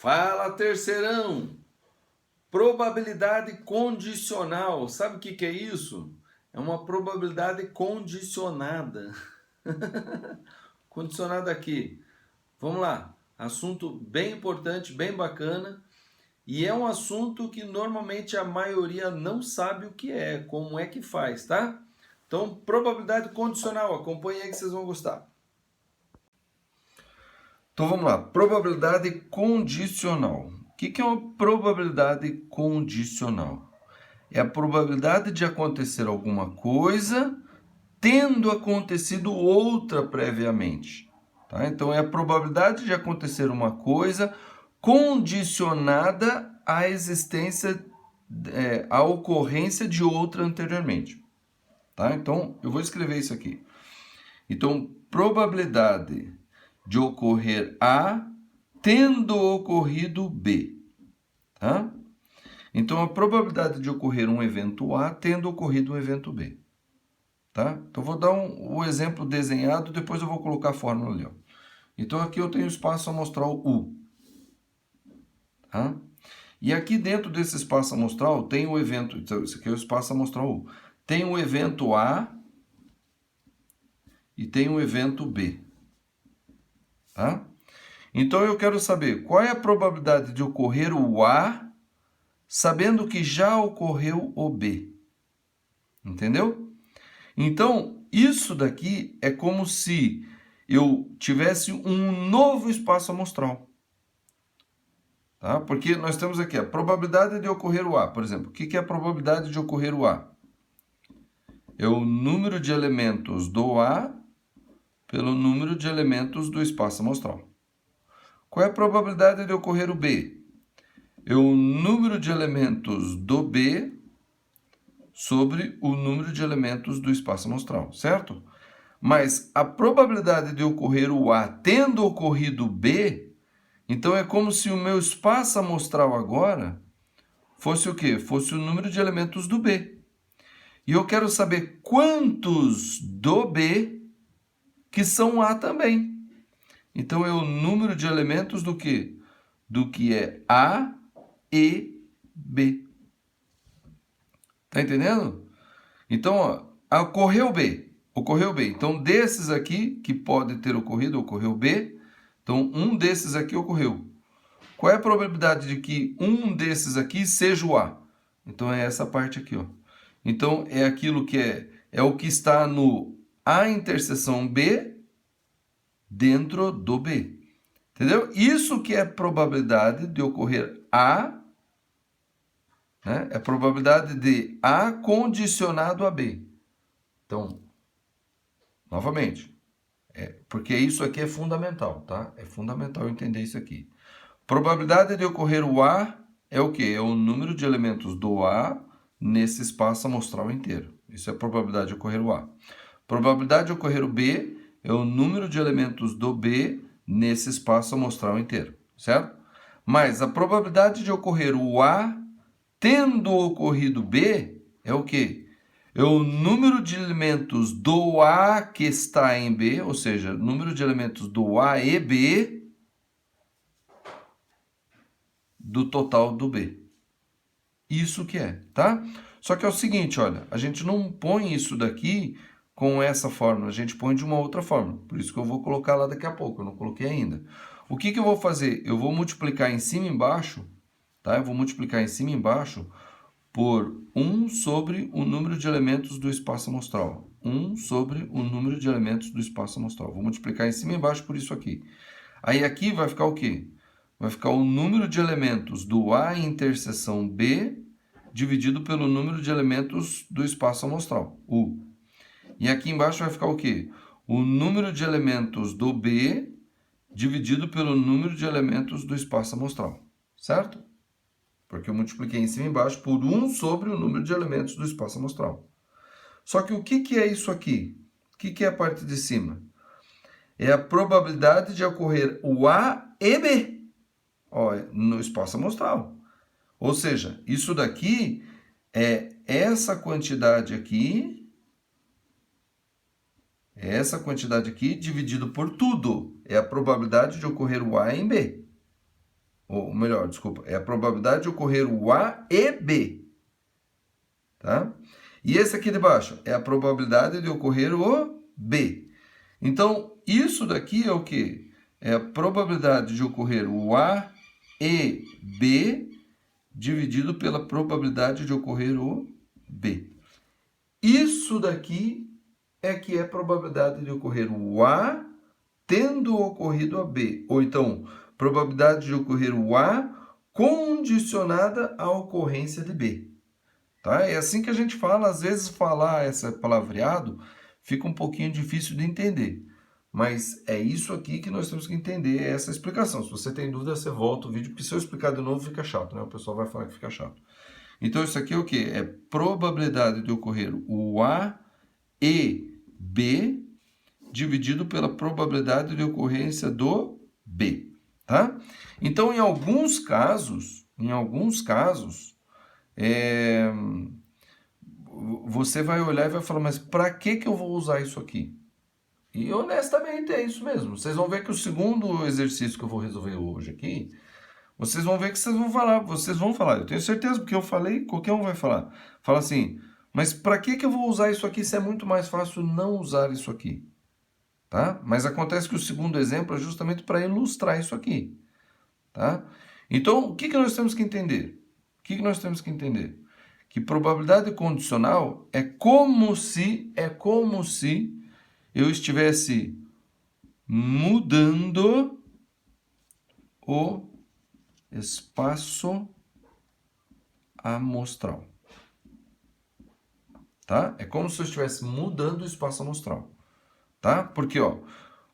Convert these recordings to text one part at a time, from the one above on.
Fala, terceirão! Probabilidade condicional. Sabe o que é isso? É uma probabilidade condicionada. Condicionada aqui. Vamos lá. Assunto bem importante, bem bacana. E é um assunto que normalmente a maioria não sabe o que é, como é que faz, tá? Então, probabilidade condicional. Acompanhe aí que vocês vão gostar. Então vamos lá, probabilidade condicional. O que é uma probabilidade condicional? É a probabilidade de acontecer alguma coisa tendo acontecido outra previamente. Tá? Então é a probabilidade de acontecer uma coisa condicionada à existência, à ocorrência de outra anteriormente. Tá? Então eu vou escrever isso aqui. Então, probabilidade de ocorrer A tendo ocorrido B. Tá? Então, a probabilidade de ocorrer um evento A tendo ocorrido um evento B. Tá? Então, vou dar o exemplo desenhado, depois eu vou colocar a fórmula ali. Ó. Então, aqui eu tenho espaço amostral U. Tá? E aqui dentro desse espaço amostral tem o evento, então, esse aqui é o espaço amostral U. Tem o evento A e tem o evento B. Tá? Então, eu quero saber qual é a probabilidade de ocorrer o A sabendo que já ocorreu o B. Entendeu? Então, isso daqui é como se eu tivesse um novo espaço amostral. Tá? Porque nós temos aqui a probabilidade de ocorrer o A. Por exemplo, o que é a probabilidade de ocorrer o A? É o número de elementos do A pelo número de elementos do espaço amostral. Qual é a probabilidade de ocorrer o B? É o número de elementos do B sobre o número de elementos do espaço amostral, certo? Mas a probabilidade de ocorrer o A tendo ocorrido o B, então é como se o meu espaço amostral agora fosse o quê? Fosse o número de elementos do B. E eu quero saber quantos do B que são A também. Então é o número de elementos do quê? Do que é A e B. Tá entendendo? Então, ó, ocorreu B. Ocorreu B. Então, desses aqui que pode ter ocorrido, ocorreu B. Então, um desses aqui ocorreu. Qual é a probabilidade de que um desses aqui seja o A? Então, é essa parte aqui, ó. Então, é aquilo que é o que está no A interseção B dentro do B. Entendeu? Isso que é probabilidade de ocorrer A, né? É a probabilidade de A condicionado a B. Então, novamente, porque isso aqui é fundamental, tá? É fundamental entender isso aqui. Probabilidade de ocorrer o A é o quê? É o número de elementos do A nesse espaço amostral inteiro. Isso é a probabilidade de ocorrer o A. Probabilidade de ocorrer o B é o número de elementos do B nesse espaço amostral inteiro, certo? Mas a probabilidade de ocorrer o A tendo ocorrido B é o quê? É o número de elementos do A que está em B, ou seja, número de elementos do A e B do total do B. Isso que é, tá? Só que é o seguinte, olha, a gente não põe isso daqui com essa fórmula, a gente põe de uma outra forma. Por isso que eu vou colocar lá daqui a pouco, eu não coloquei ainda. O que eu vou fazer? Eu vou multiplicar em cima e embaixo, tá? Eu vou multiplicar em cima e embaixo por 1 sobre o número de elementos do espaço amostral. 1 sobre o número de elementos do espaço amostral. Vou multiplicar em cima e embaixo por isso aqui. Aí aqui vai ficar o quê? Vai ficar o número de elementos do A interseção B dividido pelo número de elementos do espaço amostral, U. E aqui embaixo vai ficar o quê? O número de elementos do B dividido pelo número de elementos do espaço amostral, certo? Porque eu multipliquei em cima e embaixo por 1 sobre o número de elementos do espaço amostral. Só que o que é isso aqui? O que é a parte de cima? É a probabilidade de ocorrer o A e B, ó, no espaço amostral. Ou seja, isso daqui é essa quantidade aqui dividido por tudo. É a probabilidade de ocorrer o A em B. ou melhor, desculpa, é a probabilidade de ocorrer o A e B, tá? E esse aqui de baixo é a probabilidade de ocorrer o B. Então, isso daqui é o quê? É a probabilidade de ocorrer o A e B dividido pela probabilidade de ocorrer o B. Isso daqui é que é a probabilidade de ocorrer o A tendo ocorrido a B. Ou então, probabilidade de ocorrer o A condicionada à ocorrência de B. Tá? É assim que a gente fala. Às vezes falar esse palavreado fica um pouquinho difícil de entender. Mas é isso aqui que nós temos que entender, essa explicação. Se você tem dúvida, você volta o vídeo, porque se eu explicar de novo fica chato, né? O pessoal vai falar que fica chato. Então isso aqui é o quê? É probabilidade de ocorrer o A e B dividido pela probabilidade de ocorrência do B, tá? Então, em alguns casos, você vai olhar e vai falar, mas para que eu vou usar isso aqui? E honestamente é isso mesmo. Vocês vão ver que o segundo exercício que eu vou resolver hoje aqui, vocês vão ver que vocês vão falar, eu tenho certeza, porque eu falei, qualquer um vai falar. Fala assim, mas para que eu vou usar isso aqui se é muito mais fácil não usar isso aqui? Tá? Mas acontece que o segundo exemplo é justamente para ilustrar isso aqui. Tá? Então, o que nós temos que entender? Que probabilidade condicional é como se eu estivesse mudando o espaço amostral. Tá? É como se eu estivesse mudando o espaço amostral. Tá? Porque ó,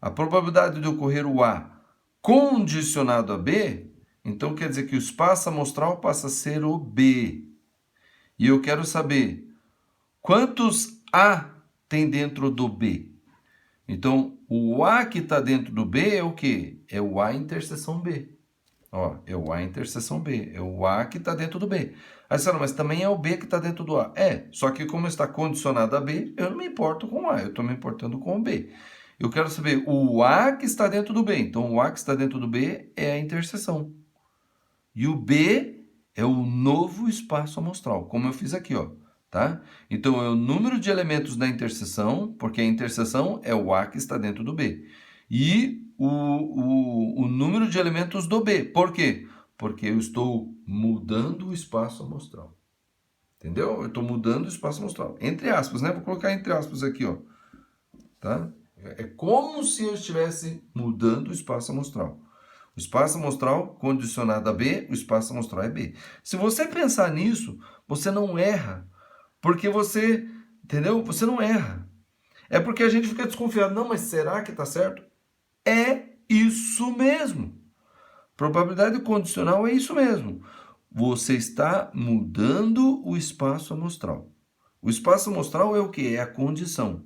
a probabilidade de ocorrer o A condicionado a B, então quer dizer que o espaço amostral passa a ser o B. E eu quero saber quantos A tem dentro do B. Então, o A que está dentro do B é o quê? É o A interseção B. Ó, é o A interseção B. É o A que está dentro do B. Aí você fala, mas também é o B que está dentro do A. É, só que como está condicionado a B, eu não me importo com o A, eu estou me importando com o B. Eu quero saber o A que está dentro do B. Então, o A que está dentro do B é a interseção. E o B é o novo espaço amostral, como eu fiz aqui, ó. Tá? Então, é o número de elementos da interseção, porque a interseção é o A que está dentro do B. E o número de elementos do B. Por quê? Porque eu estou mudando o espaço amostral. Entendeu? Eu estou mudando o espaço amostral. Entre aspas, né? Vou colocar entre aspas aqui, ó. Tá? É como se eu estivesse mudando o espaço amostral. O espaço amostral condicionado a B, o espaço amostral é B. Se você pensar nisso, você não erra. Porque você, entendeu? Você não erra. É porque a gente fica desconfiado. Não, mas será que está certo? É isso mesmo. Probabilidade condicional é isso mesmo. Você está mudando o espaço amostral. O espaço amostral é o quê? É a condição.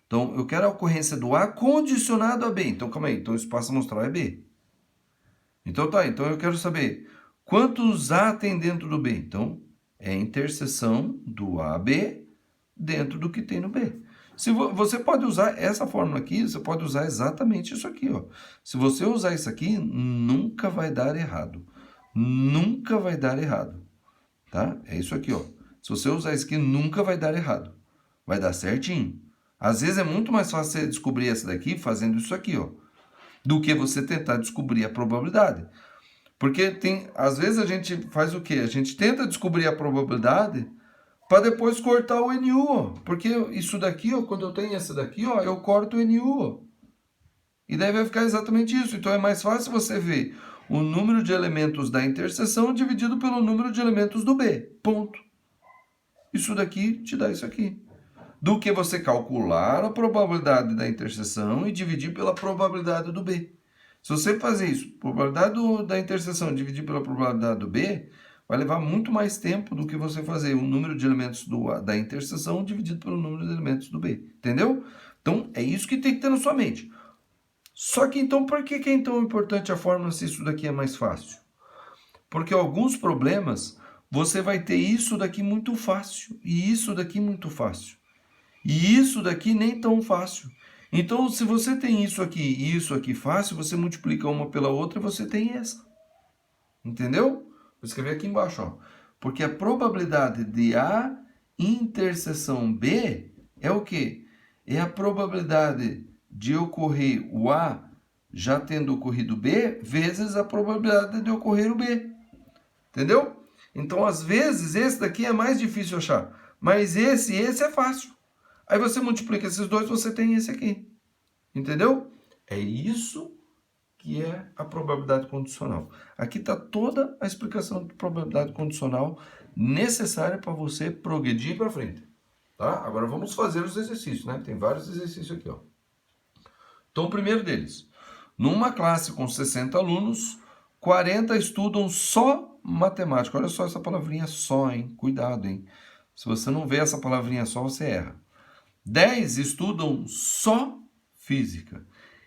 Então, eu quero a ocorrência do A condicionado a B. Então, calma aí. Então, o espaço amostral é B. Então, tá. Então, eu quero saber quantos A tem dentro do B. Então, é a interseção do AB dentro do que tem no B. Se você pode usar essa fórmula aqui, você pode usar exatamente isso aqui, ó. Se você usar isso aqui, nunca vai dar errado. Nunca vai dar errado, tá? É isso aqui, ó. Se você usar isso aqui, nunca vai dar errado. Vai dar certinho. Às vezes é muito mais fácil você descobrir essa daqui fazendo isso aqui, ó, do que você tentar descobrir a probabilidade. Porque às vezes a gente faz o quê? A gente tenta descobrir a probabilidade para depois cortar o NU, ó. Porque isso daqui, ó, quando eu tenho essa daqui, ó, eu corto o NU, ó. E daí vai ficar exatamente isso. Então é mais fácil você ver o número de elementos da interseção dividido pelo número de elementos do B. Ponto. Isso daqui te dá isso aqui. Do que você calcular a probabilidade da interseção e dividir pela probabilidade do B. Se você fazer isso, probabilidade da interseção dividir pela probabilidade do B, vai levar muito mais tempo do que você fazer o número de elementos da interseção dividido pelo número de elementos do B. Entendeu? Então, é isso que tem que ter na sua mente. Só que, então, por que é tão importante a fórmula se isso daqui é mais fácil? Porque alguns problemas, você vai ter isso daqui muito fácil e isso daqui muito fácil. E isso daqui nem tão fácil. Então, se você tem isso aqui e isso aqui fácil, você multiplica uma pela outra e você tem essa. Entendeu? Vou escrever aqui embaixo, ó. Porque a probabilidade de A interseção B é o quê? É a probabilidade de ocorrer o A já tendo ocorrido B, vezes a probabilidade de ocorrer o B. Entendeu? Então, às vezes, esse daqui é mais difícil achar. Mas esse é fácil. Aí você multiplica esses dois, você tem esse aqui. Entendeu? É isso que é a probabilidade condicional. Aqui está toda a explicação de probabilidade condicional necessária para você progredir para frente. Tá? Agora vamos fazer os exercícios, né? Tem vários exercícios aqui, ó. Então, o primeiro deles. Numa classe com 60 alunos, 40 estudam só matemática. Olha só essa palavrinha só, hein? Cuidado, hein? Se você não vê essa palavrinha só, você erra. 10 estudam só física.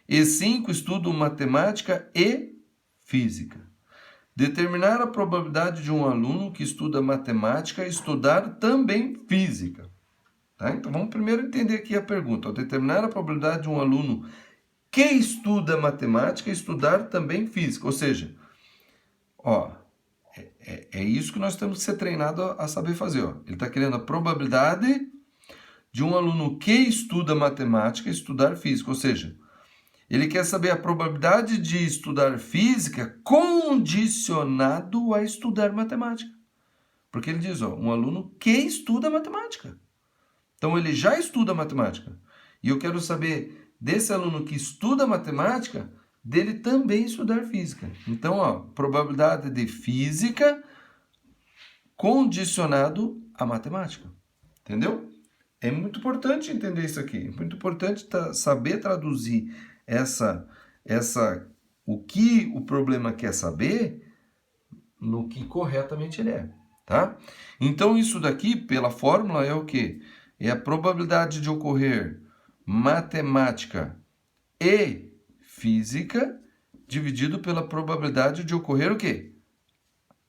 E 5 estudam matemática e física. Determinar a probabilidade de um aluno que estuda matemática estudar também física. Tá? Então, vamos primeiro entender aqui a pergunta. Determinar a probabilidade de um aluno que estuda matemática estudar também física. Ou seja, ó, é isso que nós temos que ser treinado a saber fazer. Ó. Ele está querendo a probabilidade de um aluno que estuda matemática estudar física. Ou seja, ele quer saber a probabilidade de estudar física condicionado a estudar matemática. Porque ele diz, ó, um aluno que estuda matemática. Então, ele já estuda matemática. E eu quero saber desse aluno que estuda matemática, dele também estudar física. Então, ó, probabilidade de física condicionado à matemática. Entendeu? É muito importante entender isso aqui. É muito importante saber traduzir o que o problema quer saber no que corretamente ele é, tá? Então isso daqui, pela fórmula, é o quê? É a probabilidade de ocorrer matemática e física dividido pela probabilidade de ocorrer o quê?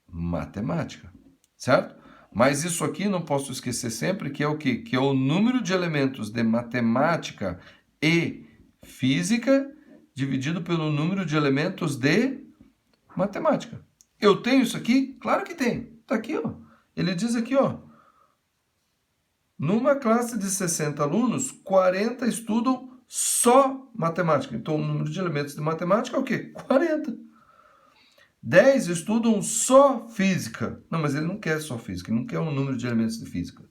Matemática, certo? Mas isso aqui não posso esquecer sempre que é o quê? Que é o número de elementos de matemática e física dividido pelo número de elementos de matemática. Eu tenho isso aqui? Claro que tem. Está aqui, ó. Ele diz aqui, ó. Numa classe de 60 alunos, 40 estudam só matemática. Então, o número de elementos de matemática é o quê? 40. 10 estudam só física. Não, mas ele não quer só física, ele não quer um número de elementos de física.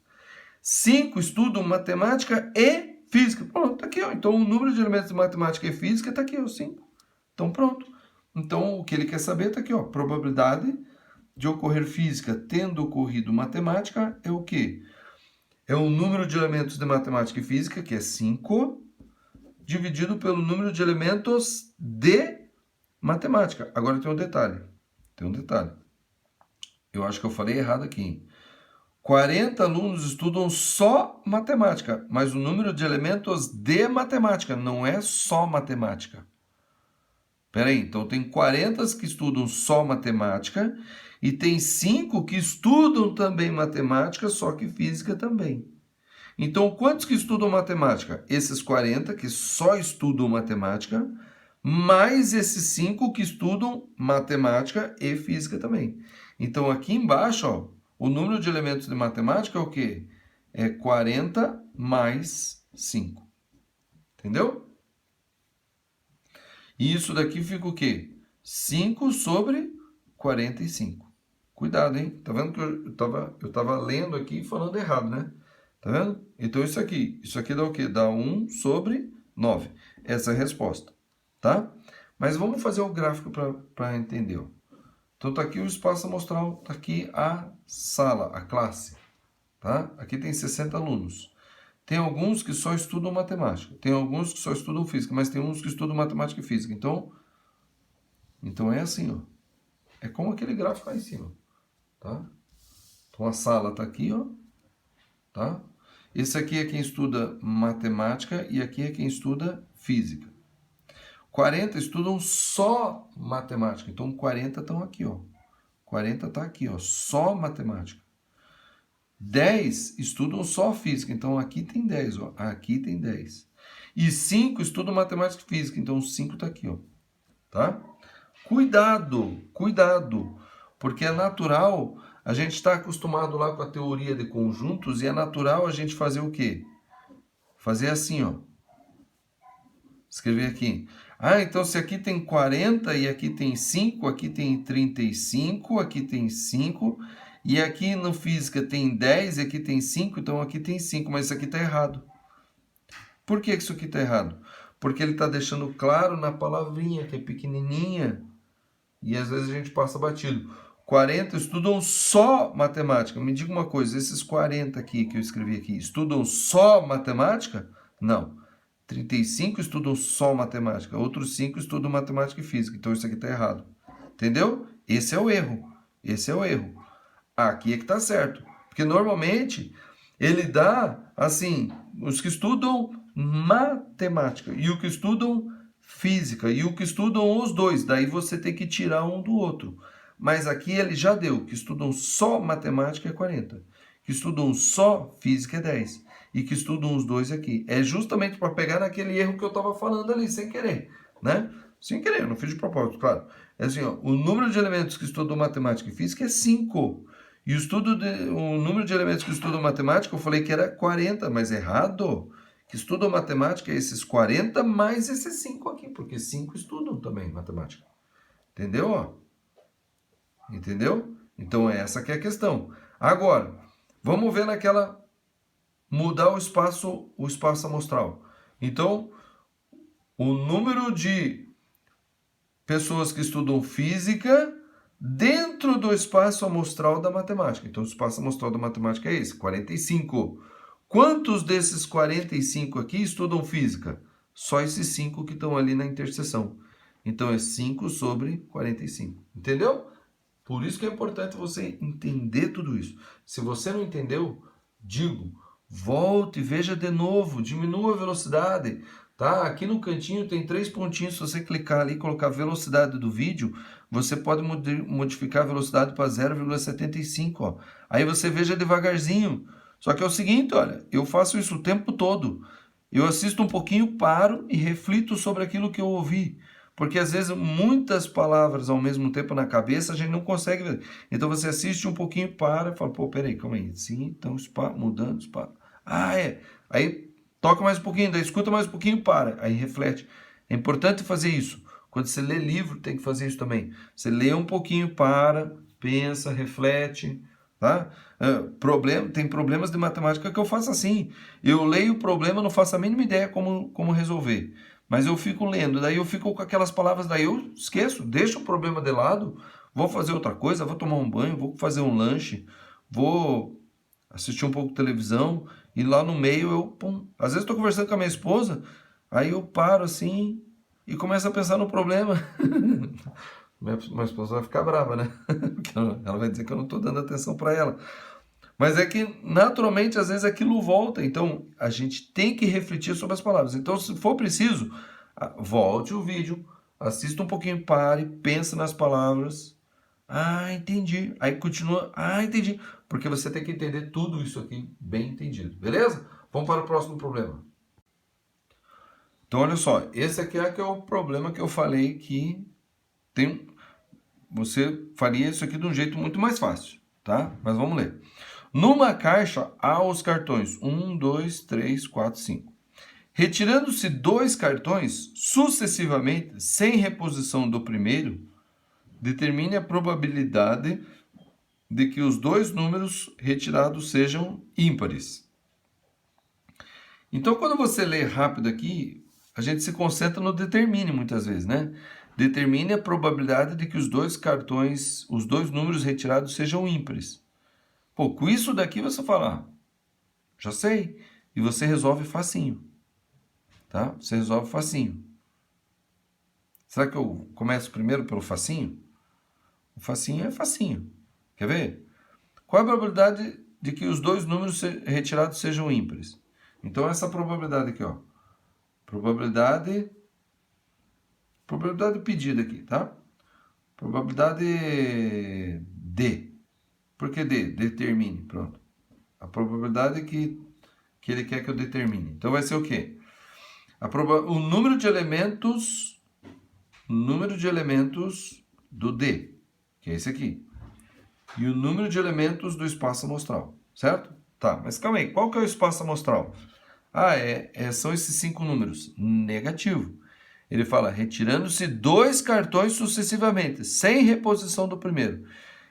5 estudam matemática e física. Pronto, tá aqui, ó. Então, o número de elementos de matemática e física está aqui, ó, 5. Então, pronto. Então, o que ele quer saber está aqui, ó. Probabilidade de ocorrer física tendo ocorrido matemática é o quê? É o número de elementos de matemática e física, que é 5, dividido pelo número de elementos de matemática. Agora tem um detalhe. Tem um detalhe. Eu acho que eu falei errado aqui. 40 alunos estudam só matemática, mas o número de elementos de matemática não é só matemática. Peraí, então tem 40 que estudam só matemática e tem 5 que estudam também matemática, só que física também. Então, quantos que estudam matemática? Esses 40 que só estudam matemática, mais esses 5 que estudam matemática e física também. Então, aqui embaixo, ó, o número de elementos de matemática é o quê? É 40 mais 5. Entendeu? E isso daqui fica o quê? 5 sobre 45. Cuidado, hein? Tá vendo que eu tava lendo aqui e falando errado, né? Tá vendo? Então, isso aqui dá o quê? Dá 1 sobre 9. Essa é a resposta, tá? Mas vamos fazer o gráfico para entender. Ó. Então, tá aqui o espaço amostral, tá aqui a sala, a classe, tá? Aqui tem 60 alunos. Tem alguns que só estudam matemática, tem alguns que só estudam física, mas tem uns que estudam matemática e física. Então é assim, ó. É como aquele gráfico lá em cima, tá? Então, a sala tá aqui, ó, tá? Esse aqui é quem estuda matemática e aqui é quem estuda física. 40 estudam só matemática. Então, 40 estão aqui, ó. 40 está aqui, ó. Só matemática. 10 estudam só física. Então, aqui tem 10, ó. Aqui tem 10. E 5 estudam matemática e física. Então, 5 está aqui, ó. Tá? Cuidado, cuidado. Porque é natural, a gente está acostumado lá com a teoria de conjuntos e é natural a gente fazer o quê? Fazer assim, ó. Escrever aqui. Ah, então se aqui tem 40 e aqui tem 5, aqui tem 35, aqui tem 5, e aqui no física tem 10 e aqui tem 5, então aqui tem 5, mas isso aqui está errado. Por que isso aqui está errado? Porque ele está deixando claro na palavrinha, que é pequenininha, e às vezes a gente passa batido. 40 estudam só matemática. Me diga uma coisa, esses 40 aqui que eu escrevi aqui, estudam só matemática? Não. 35 estudam só matemática, outros 5 estudam matemática e física. Então isso aqui está errado. Entendeu? Esse é o erro. Esse é o erro. Aqui é que está certo. Porque normalmente ele dá assim, os que estudam matemática e o que estudam física e o que estudam os dois. Daí você tem que tirar um do outro. Mas aqui ele já deu, que estudam só matemática é 40, que estudam só física é 10 e que estudam os dois aqui. É justamente para pegar naquele erro que eu estava falando ali, sem querer, né? Sem querer, eu não fiz de propósito, claro. É assim, ó, o número de elementos que estudam matemática e física é 5. E o número de elementos que estudam matemática, eu falei que era 40, mas errado. Que estudam matemática é esses 40 mais esses 5 aqui, porque 5 estudam também matemática. Entendeu? Ó? Entendeu? Então, essa que é a questão. Agora, vamos ver naquela... Mudar o espaço amostral. Então, o número de pessoas que estudam física dentro do espaço amostral da matemática. Então, o espaço amostral da matemática é esse, 45. Quantos desses 45 aqui estudam física? Só esses 5 que estão ali na interseção. Então, é 5 sobre 45. Entendeu? Por isso que é importante você entender tudo isso. Se você não entendeu, digo, volte, veja de novo, diminua a velocidade, tá? Aqui no cantinho tem 3 pontinhos, se você clicar ali e colocar a velocidade do vídeo, você pode modificar a velocidade para 0,75, ó. Aí você veja devagarzinho. Só que é o seguinte, olha, eu faço isso o tempo todo. Eu assisto um pouquinho, paro e reflito sobre aquilo que eu ouvi. Porque às vezes muitas palavras ao mesmo tempo na cabeça a gente não consegue ver. Então você assiste um pouquinho, para e fala, pô, peraí, calma aí. Sim, então mudando, Ah, é. Aí toca mais um pouquinho, daí escuta mais um pouquinho, para. Aí reflete. É importante fazer isso. Quando você lê livro, tem que fazer isso também. Você lê um pouquinho, para, pensa, reflete, tá? Tem problemas de matemática que eu faço assim. Eu leio o problema, não faço a mínima ideia como resolver. Mas eu fico lendo, daí eu fico com aquelas palavras, daí eu esqueço, deixo o problema de lado, vou fazer outra coisa, vou tomar um banho, vou fazer um lanche, vou assistir um pouco de televisão, e lá no meio eu, pum, às vezes estou conversando com a minha esposa, aí eu paro assim e começo a pensar no problema. Minha esposa vai ficar brava, né? Porque ela vai dizer que eu não estou dando atenção para ela. Mas é que, naturalmente, às vezes aquilo volta. Então, a gente tem que refletir sobre as palavras. Então, se for preciso, volte o vídeo, assista um pouquinho, pare, pense nas palavras. Ah, entendi. Aí continua. Ah, entendi. Porque você tem que entender tudo isso aqui bem entendido. Beleza? Vamos para o próximo problema. Então, olha só. Esse aqui é o problema que eu falei que você faria isso aqui de um jeito muito mais fácil, tá? Mas vamos ler. Numa caixa há os cartões 1, 2, 3, 4, 5. Retirando-se 2 cartões sucessivamente, sem reposição do primeiro, determine a probabilidade de que os 2 números retirados sejam ímpares. Então, quando você lê rápido aqui, a gente se concentra no determine muitas vezes, né? Determine a probabilidade de que os 2 cartões, os 2 números retirados sejam ímpares. Pô, com isso daqui você fala, já sei. E você resolve facinho. Tá? Você resolve facinho. Será que eu começo primeiro pelo facinho? O facinho é facinho. Quer ver? Qual a probabilidade de que os 2 números retirados sejam ímpares? Então, essa probabilidade aqui, ó. Probabilidade pedida aqui, tá? Probabilidade D. Por que D? Determine, pronto. A probabilidade que ele quer que eu determine. Então vai ser o quê? O número de elementos do D, que é esse aqui. e o número de elementos do espaço amostral, certo? Tá, mas calma aí, qual que é o espaço amostral? São esses 5 números. Negativo. Ele fala, retirando-se 2 cartões sucessivamente, sem reposição do primeiro.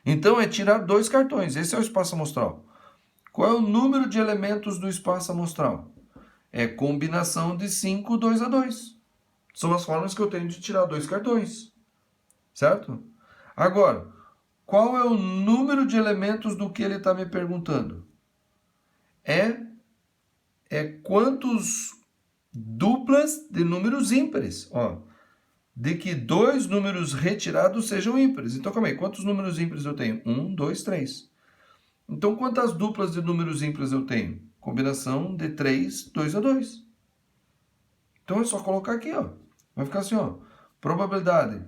Então, é tirar 2 cartões. Esse é o espaço amostral. Qual é o número de elementos do espaço amostral? É combinação de 5, 2 a 2. São as formas que eu tenho de tirar 2 cartões. Certo? Agora, qual é o número de elementos do que ele está me perguntando? Quantos duplas de números ímpares. De que 2 números retirados sejam ímpares. Então, calma aí, quantos números ímpares eu tenho? 1, 2, 3. Então, quantas duplas de números ímpares eu tenho? Combinação de 3, 2 a 2. Então, é só colocar aqui, Vai ficar assim, Probabilidade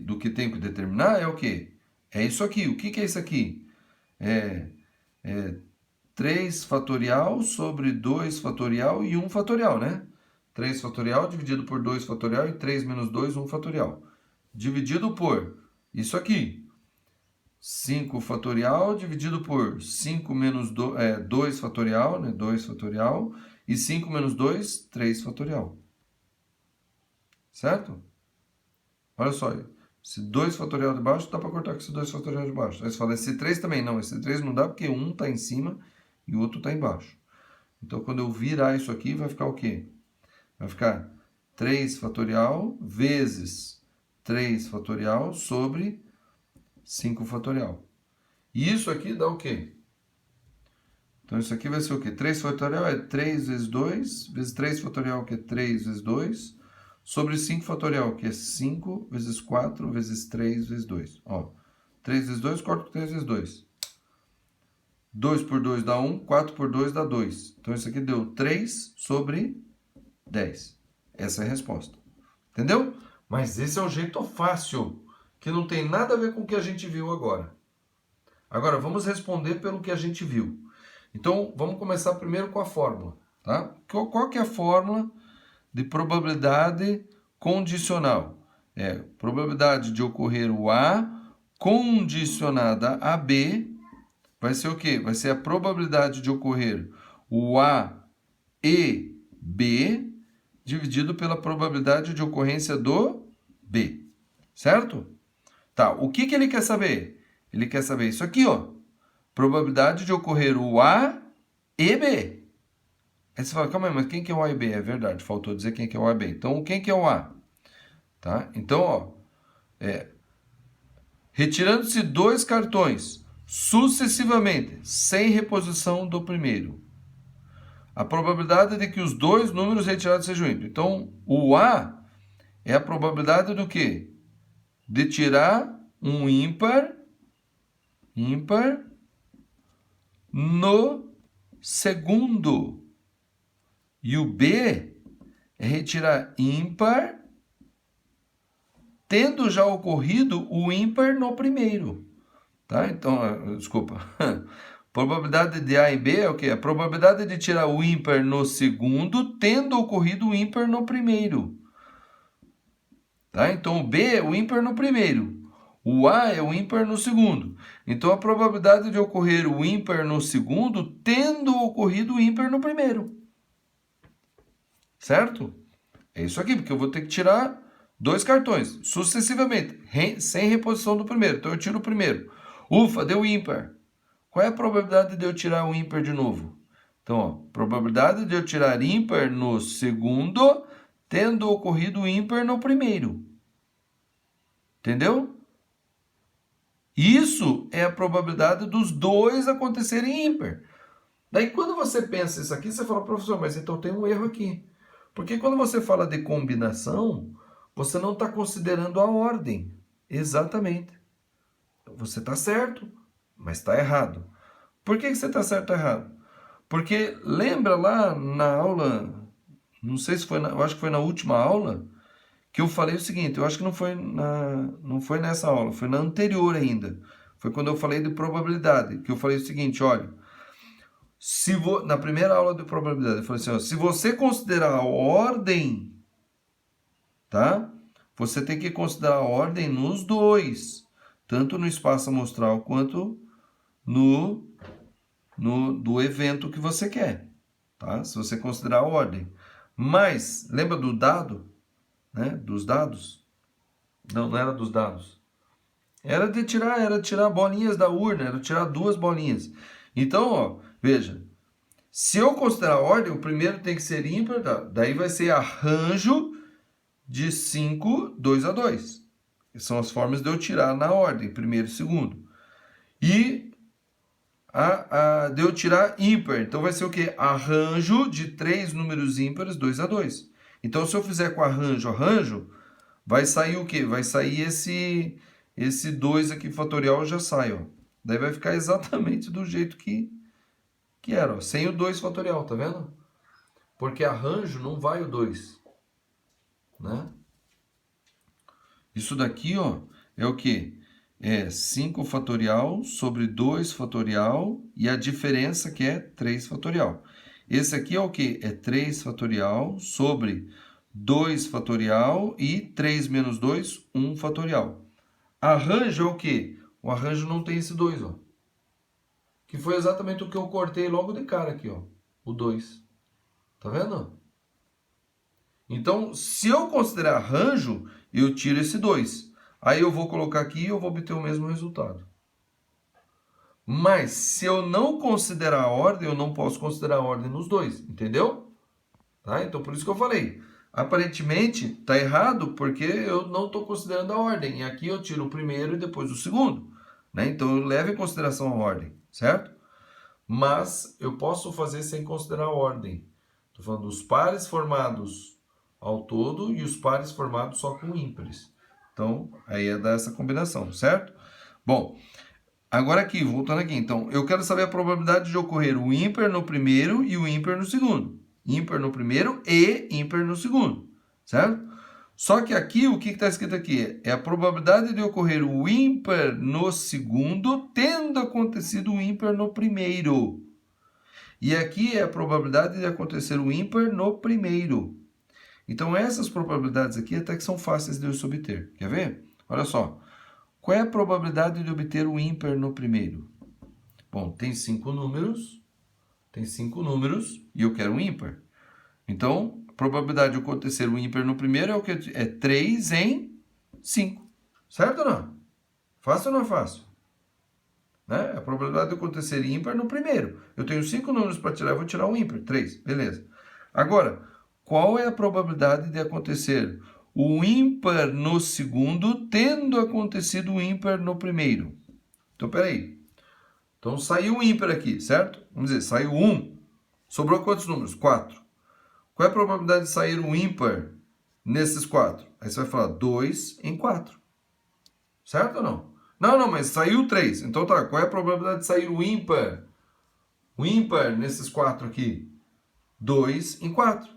do que tem que determinar é o quê? É isso aqui. O que é isso aqui? É 3 fatorial sobre 2 fatorial e 1 fatorial, né? 3 fatorial dividido por 2 fatorial e 3 menos 2, 1 fatorial. Dividido por isso aqui. 5 fatorial dividido por 5 menos 2 fatorial, né? 2 fatorial. E 5 menos 2, 3 fatorial. Certo? Olha só. Esse 2 fatorial de baixo dá para cortar com esse 2 fatorial de baixo. Aí você fala, esse 3 também não. Esse 3 não dá porque um está em cima e o outro está embaixo. Então, quando eu virar isso aqui, vai ficar o quê? Vai ficar 3 fatorial vezes 3 fatorial sobre 5 fatorial. E isso aqui dá o quê? Então, isso aqui vai ser o quê? 3 fatorial é 3 vezes 2, vezes 3 fatorial, que é 3 vezes 2, sobre 5 fatorial, que é 5 vezes 4 vezes 3 vezes 2. 3 vezes 2, corto com 3 vezes 2. 2 por 2 dá 1, 4 por 2 dá 2. Então, isso aqui deu 3 sobre 10. Essa é a resposta. Entendeu? Mas esse é o jeito fácil, que não tem nada a ver com o que a gente viu agora. Agora, vamos responder pelo que a gente viu. Então, vamos começar primeiro com a fórmula. Tá? Qual que é a fórmula de probabilidade condicional? Probabilidade de ocorrer o A condicionada a B vai ser o quê? Vai ser a probabilidade de ocorrer o A e B dividido pela probabilidade de ocorrência do B. Certo? Tá, o que ele quer saber? Ele quer saber isso aqui, probabilidade de ocorrer o A e B. Aí você fala, calma aí, mas quem que é o A e B? É verdade, faltou dizer quem que é o A e B. Então, quem que é o A? Tá? Então, retirando-se 2 cartões sucessivamente, sem reposição do primeiro, a probabilidade de que os 2 números retirados sejam ímpares. Então, o A é a probabilidade do quê? De tirar um ímpar no segundo. E o B é retirar ímpar tendo já ocorrido o ímpar no primeiro. Tá? Então, desculpa. Probabilidade de A e B é o quê? A probabilidade de tirar o ímpar no segundo tendo ocorrido o ímpar no primeiro. Tá? Então, o B é o ímpar no primeiro. O A é o ímpar no segundo. Então, a probabilidade de ocorrer o ímpar no segundo tendo ocorrido o ímpar no primeiro. Certo? É isso aqui, porque eu vou ter que tirar 2 cartões sucessivamente, sem reposição do primeiro. Então, eu tiro o primeiro. Ufa, deu ímpar. Qual é a probabilidade de eu tirar o ímpar de novo? Então, probabilidade de eu tirar ímpar no segundo, tendo ocorrido o ímpar no primeiro. Entendeu? Isso é a probabilidade dos 2 acontecerem ímpar. Daí, quando você pensa isso aqui, você fala, professor, mas então tem um erro aqui. Porque quando você fala de combinação, você não está considerando a ordem. Exatamente. Você está certo, mas está errado. Por que você está certo ou errado? Porque lembra lá na aula, não sei se foi, eu acho que foi na última aula, que eu falei o seguinte, eu acho que não foi nessa aula, foi na anterior ainda. Foi quando eu falei de probabilidade, que eu falei o seguinte, olha, na primeira aula de probabilidade, eu falei assim, se você considerar a ordem, tá? Você tem que considerar a ordem nos 2. tanto no espaço amostral quanto do evento que você quer, tá? Se você considerar a ordem. Mas, lembra do dado, né? Dos dados? Não, não era dos dados. Era tirar bolinhas da urna, era tirar 2 bolinhas. Então, ó, veja, se eu considerar a ordem, o primeiro tem que ser ímpar, tá? Daí vai ser arranjo de 5, 2 a 2. São as formas de eu tirar na ordem, primeiro e segundo. E de eu tirar ímpar. Então vai ser o quê? Arranjo de 3 números ímpares, 2 a 2. Então, se eu fizer com arranjo, vai sair o quê? Vai sair esse 2 aqui fatorial já sai, ó. Daí vai ficar exatamente do jeito que era, ó. Sem o 2 fatorial, tá vendo? Porque arranjo não vai o 2, né? Isso daqui, ó, é o quê? É 5 fatorial sobre 2 fatorial e a diferença que é 3 fatorial. Esse aqui é o quê? É 3 fatorial sobre 2 fatorial e 3 menos 2, 1 fatorial. Arranjo é o quê? O arranjo não tem esse 2, ó. Que foi exatamente o que eu cortei logo de cara aqui, ó. O 2. Tá vendo? Então, se eu considerar arranjo, eu tiro esse 2. Aí eu vou colocar aqui e eu vou obter o mesmo resultado. Mas, se eu não considerar a ordem, eu não posso considerar a ordem nos dois. Entendeu? Tá? Então, por isso que eu falei. Aparentemente, está errado porque eu não estou considerando a ordem. E aqui eu tiro o primeiro e depois o segundo. Né? Então, eu levo em consideração a ordem. Certo? Mas, eu posso fazer sem considerar a ordem. Estou falando dos pares formados ao todo e os pares formados só com ímpares. Então, aí é dar essa combinação, certo? Bom, agora aqui, voltando aqui. Então, eu quero saber a probabilidade de ocorrer o ímpar no primeiro e o ímpar no segundo. Ímpar no primeiro e ímpar no segundo, certo? Só que aqui, o que está escrito aqui? É a probabilidade de ocorrer o ímpar no segundo, tendo acontecido o ímpar no primeiro. E aqui é a probabilidade de acontecer o ímpar no primeiro. Então, essas probabilidades aqui até que são fáceis de eu obter. Quer ver? Olha só. Qual é a probabilidade de obter o ímpar no primeiro? Bom, tem 5 números. Tem 5 números e eu quero um ímpar. Então, a probabilidade de acontecer o ímpar no primeiro é o que? É 3 em 5. Certo ou não? Fácil ou não é fácil? Né? A probabilidade de acontecer ímpar no primeiro. Eu tenho 5 números para tirar, eu vou tirar um ímpar. 3, beleza. Agora, qual é a probabilidade de acontecer o ímpar no segundo, tendo acontecido o ímpar no primeiro? Então, peraí. Então, saiu o ímpar aqui, certo? Vamos dizer, saiu 1. Sobrou quantos números? 4. Qual é a probabilidade de sair um ímpar nesses 4? Aí você vai falar 2 em 4. Certo ou não? Não, mas saiu 3. Então, tá. Qual é a probabilidade de sair o ímpar? O ímpar nesses 4 aqui? 2 em 4.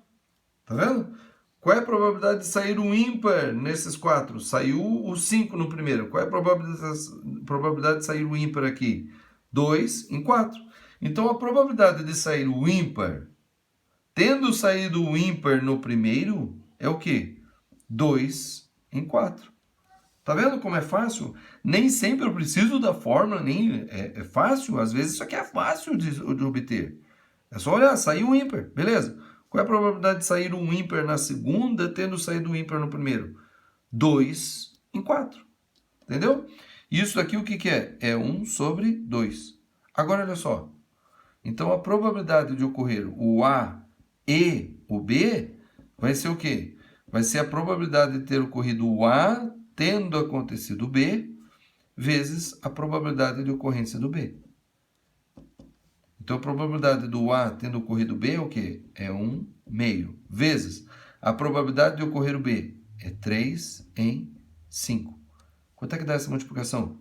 Tá vendo? Qual é a probabilidade de sair um ímpar nesses 4? Saiu o 5 no primeiro. Qual é a probabilidade de sair o ímpar aqui? 2 em 4. Então, a probabilidade de sair o ímpar, tendo saído o ímpar no primeiro, é o quê? 2 em 4. Tá vendo como é fácil? Nem sempre eu preciso da fórmula, nem é fácil. Às vezes isso aqui é fácil de obter. É só olhar, saiu um ímpar, beleza. Qual é a probabilidade de sair um ímpar na segunda, tendo saído um ímpar no primeiro? 2 em 4. Entendeu? Isso daqui o que é? É 1 sobre 2. Agora, olha só. Então, a probabilidade de ocorrer o A e o B vai ser o quê? Vai ser a probabilidade de ter ocorrido o A tendo acontecido o B, vezes a probabilidade de ocorrência do B. Então, a probabilidade do A tendo ocorrido o B é o quê? É 1 meio. Vezes a probabilidade de ocorrer o B é 3 em 5. Quanto é que dá essa multiplicação?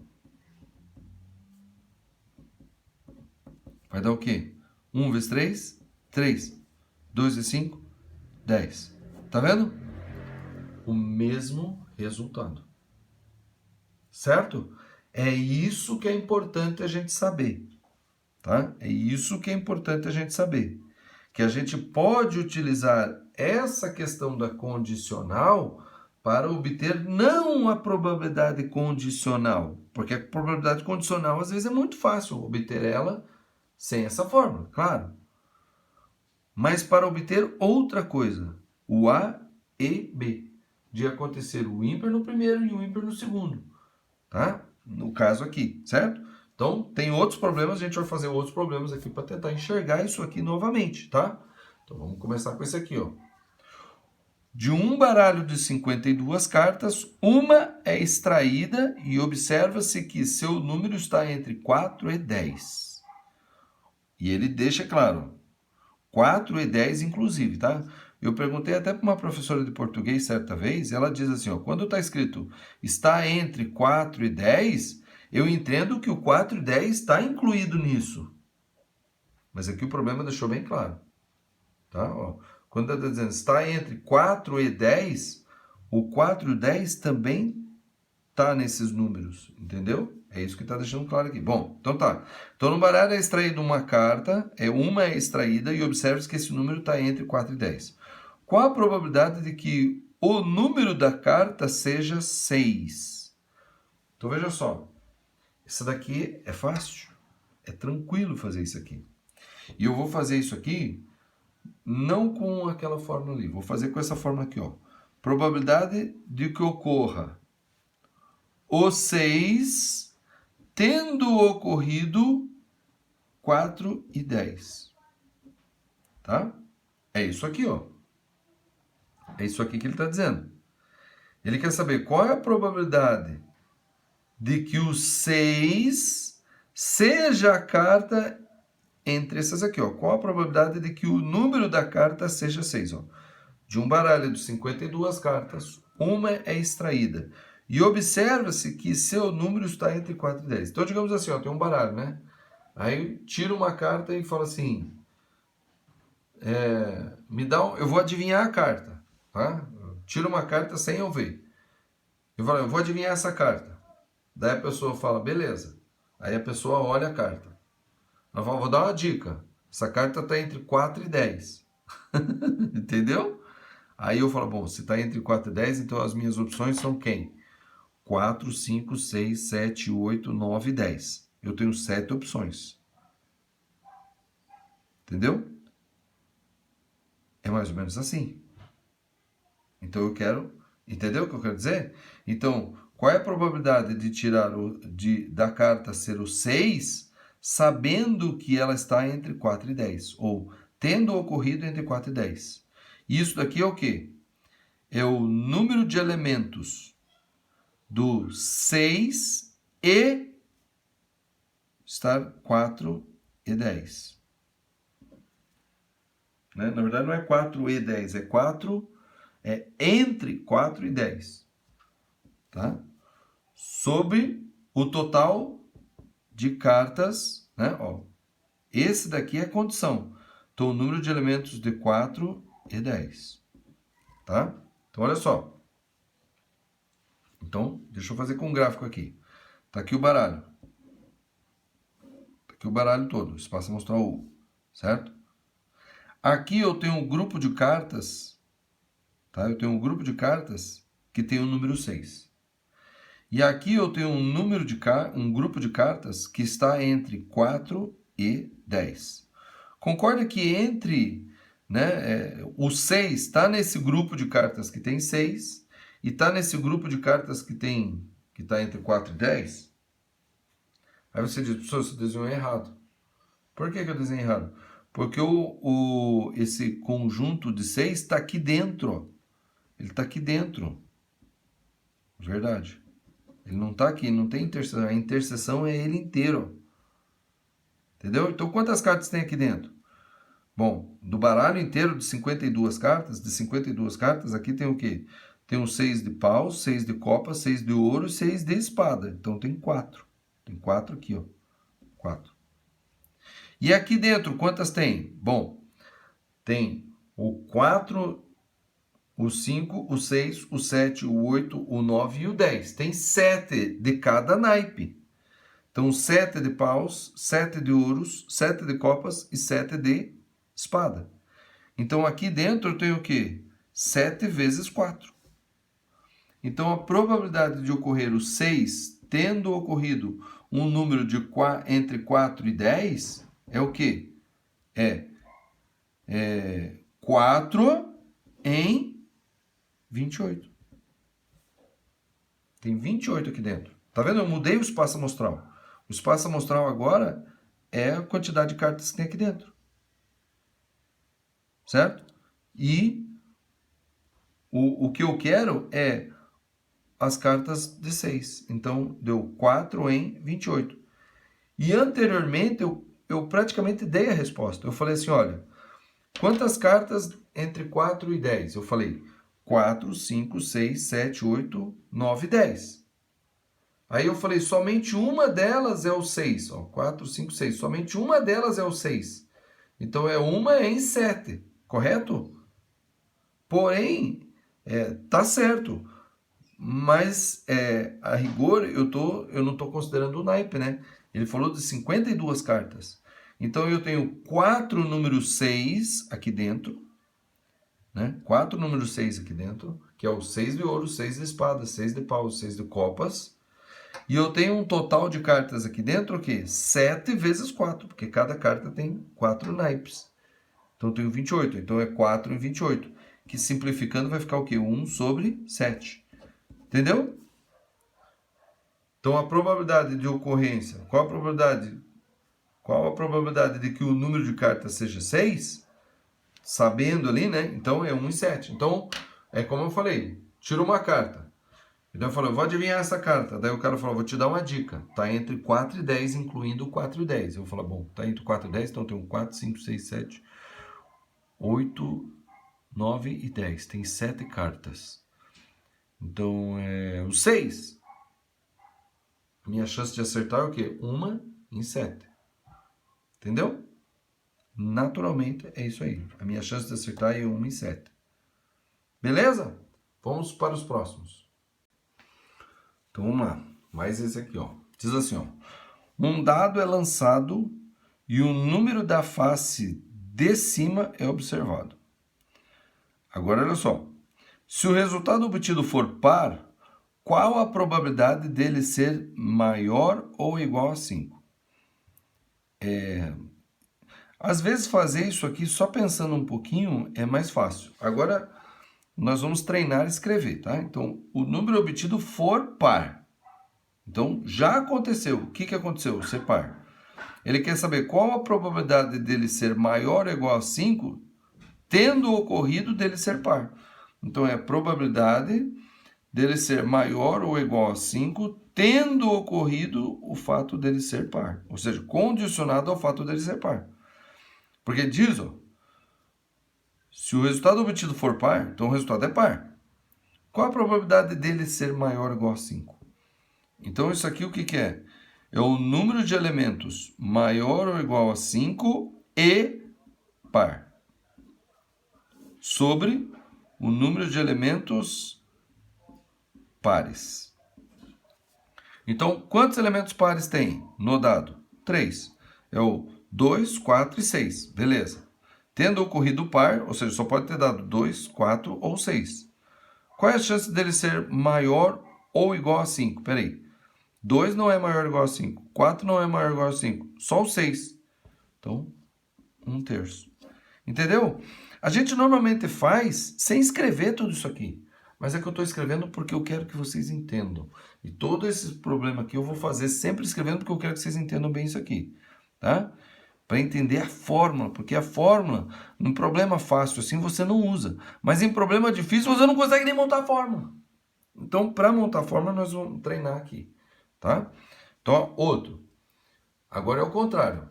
Vai dar o quê? 1 vezes 3? 3. 2 vezes 5? 10. Tá vendo? O mesmo resultado. Certo? É isso que é importante a gente saber. Tá? É isso que é importante a gente saber. Que a gente pode utilizar essa questão da condicional para obter não a probabilidade condicional, porque a probabilidade condicional às vezes é muito fácil obter ela sem essa fórmula, claro. Mas para obter outra coisa, o A e B, de acontecer o ímpar no primeiro e o ímpar no segundo, tá? No caso aqui, certo? Então, tem outros problemas, a gente vai fazer outros problemas aqui para tentar enxergar isso aqui novamente, tá? Então, vamos começar com esse aqui, ó. De um baralho de 52 cartas, uma é extraída e observa-se que seu número está entre 4 e 10. E ele deixa claro, 4 e 10 inclusive, tá? Eu perguntei até para uma professora de português certa vez, ela diz assim, ó, quando está escrito está entre 4 e 10, eu entendo que o 4 e 10 está incluído nisso. Mas aqui o problema deixou bem claro, tá? Ó, quando está dizendo está entre 4 e 10, o 4 e 10 também está nesses números, entendeu? É isso que está deixando claro aqui. Bom, então tá. Então no baralho é extraído uma carta, uma é extraída e observe que esse número está entre 4 e 10. Qual a probabilidade de que o número da carta seja 6? Então veja só, essa daqui é fácil, é tranquilo fazer isso aqui. E eu vou fazer isso aqui não com aquela fórmula ali, vou fazer com essa fórmula aqui, ó. Probabilidade de que ocorra o 6 tendo ocorrido 4 e 10. Tá? É isso aqui, ó. É isso aqui que ele está dizendo. Ele quer saber qual é a probabilidade de que o 6 seja a carta entre essas aqui, ó. Qual a probabilidade de que o número da carta seja 6, ó? De um baralho de 52 cartas, uma é extraída. E observa-se que seu número está entre 4 e 10. Então, digamos assim, ó, tem um baralho, né? Aí tira uma carta e fala assim, eu vou adivinhar a carta, tá? Tira uma carta sem eu ver. Eu falo, eu vou adivinhar essa carta. Daí a pessoa fala, beleza. Aí a pessoa olha a carta. Ela fala, vou dar uma dica. Essa carta está entre 4 e 10. Entendeu? Aí eu falo, bom, se está entre 4 e 10, então as minhas opções são quem? 4, 5, 6, 7, 8, 9 e 10. Eu tenho 7 opções. Entendeu? É mais ou menos assim. Então eu quero... Entendeu o que eu quero dizer? Então, qual é a probabilidade de tirar da carta ser o 6, sabendo que ela está entre 4 e 10? Ou tendo ocorrido entre 4 e 10? Isso daqui é o quê? É o número de elementos do 6 e estar 4 e 10. Né? Na verdade, não é 4 e 10, é entre 4 e 10. Tá? Sobre o total de cartas, né? Ó, esse daqui é a condição. Então, o número de elementos de 4 e 10. Tá? Então, olha só. Então, deixa eu fazer com um gráfico aqui. Tá aqui o baralho. Tá aqui o baralho todo. Isso passa a mostrar o... Certo? Aqui eu tenho um grupo de cartas. Tá? Eu tenho um grupo de cartas que tem o número 6. E aqui eu tenho um grupo de cartas que está entre 4 e 10. Concorda que entre, né, o 6 está nesse grupo de cartas que tem 6 e está nesse grupo de cartas que está entre 4 e 10? Aí você diz, professor, você desenhou errado. Por que eu desenhei errado? Porque esse conjunto de 6 está aqui dentro. Ó. Ele está aqui dentro. Verdade. Ele não está aqui, não tem interseção. A interseção é ele inteiro. Entendeu? Então, quantas cartas tem aqui dentro? Bom, do baralho inteiro de 52 cartas, aqui tem o quê? Tem um 6 de paus, 6 de copas, 6 de ouro e 6 de espada. Então, tem 4. Tem 4 aqui, ó. 4. E aqui dentro, quantas tem? Bom, tem o 4, o 5, o 6, o 7, o 8, o 9 e o 10. Tem 7 de cada naipe. Então, 7 de paus, 7 de ouros, 7 de copas e 7 de espada. Então, aqui dentro eu tenho o quê? 7 vezes 4. Então, a probabilidade de ocorrer o 6, tendo ocorrido um número de entre 4 e 10, é o quê? É 4 em 28. Tem 28 aqui dentro. Tá vendo? Eu mudei o espaço amostral. O espaço amostral agora é a quantidade de cartas que tem aqui dentro. Certo? E o que eu quero é as cartas de 6. Então, deu 4 em 28. E anteriormente, eu praticamente dei a resposta. Eu falei assim, olha, quantas cartas entre 4 e 10? Eu falei 4, 5, 6, 7, 8, 9, 10. Aí eu falei, somente uma delas é o 6. Ó, 4, 5, 6. Somente uma delas é o 6. Então, é uma em 7. Correto? Porém, tá certo. Mas, a rigor, eu não estou considerando o naipe, né? Ele falou de 52 cartas. Então, eu tenho 4 número 6 aqui dentro, né? 4 número 6 aqui dentro, que é o 6 de ouro, 6 de espada, 6 de pau, 6 de copas. E eu tenho um total de cartas aqui dentro, o quê? 7 vezes 4, porque cada carta tem 4 naipes. Então, eu tenho 28. Então, é 4 em 28. Que simplificando vai ficar o quê? 1 sobre 7. Entendeu? Então, a probabilidade de ocorrência, qual a probabilidade de que o número de cartas seja 6? Sabendo ali, né? Então, é 1 em 7. Então, é como eu falei, tira uma carta. Então, eu falei, eu vou adivinhar essa carta. Daí o cara falou, vou te dar uma dica. Tá entre 4 e 10, incluindo 4 e 10. Eu falo, bom, tá entre 4 e 10, então tem 4, 5, 6, 7, 8, 9 e 10. Tem 7 cartas. Então, o 6. Minha chance de acertar é o quê? 1 em 7. Entendeu? Naturalmente, é isso aí. A minha chance de acertar é 1 em 7. Beleza? Vamos para os próximos. Então, vamos lá. Mais esse aqui, ó. Diz assim, ó. Um dado é lançado e o número da face de cima é observado. Agora, olha só. Se o resultado obtido for par, qual a probabilidade dele ser maior ou igual a 5? Às vezes fazer isso aqui só pensando um pouquinho é mais fácil. Agora nós vamos treinar a escrever, tá? Então, o número obtido for par. Então, já aconteceu. O que aconteceu? Ser par. Ele quer saber qual a probabilidade dele ser maior ou igual a 5, tendo ocorrido dele ser par. Então, é a probabilidade dele ser maior ou igual a 5, tendo ocorrido o fato dele ser par. Ou seja, condicionado ao fato dele ser par. Porque diz, ó, se o resultado obtido for par, então o resultado é par. Qual a probabilidade dele ser maior ou igual a 5? Então, isso aqui o que é? É o número de elementos maior ou igual a 5 e par. Sobre o número de elementos pares. Então, quantos elementos pares tem no dado? 3. É o 2, 4 e 6. Beleza. Tendo ocorrido o par, ou seja, só pode ter dado 2, 4 ou 6. Qual é a chance dele ser maior ou igual a 5? Peraí. 2 não é maior ou igual a 5. 4 não é maior ou igual a 5. Só o 6. Então, 1/3. Entendeu? A gente normalmente faz sem escrever tudo isso aqui. Mas é que eu estou escrevendo porque eu quero que vocês entendam. E todo esse problema aqui eu vou fazer sempre escrevendo porque eu quero que vocês entendam bem isso aqui. Tá? Para entender a fórmula. Porque a fórmula, num problema fácil assim, você não usa. Mas em problema difícil, você não consegue nem montar a fórmula. Então, para montar a fórmula, nós vamos treinar aqui. Tá? Então, outro. Agora é o contrário.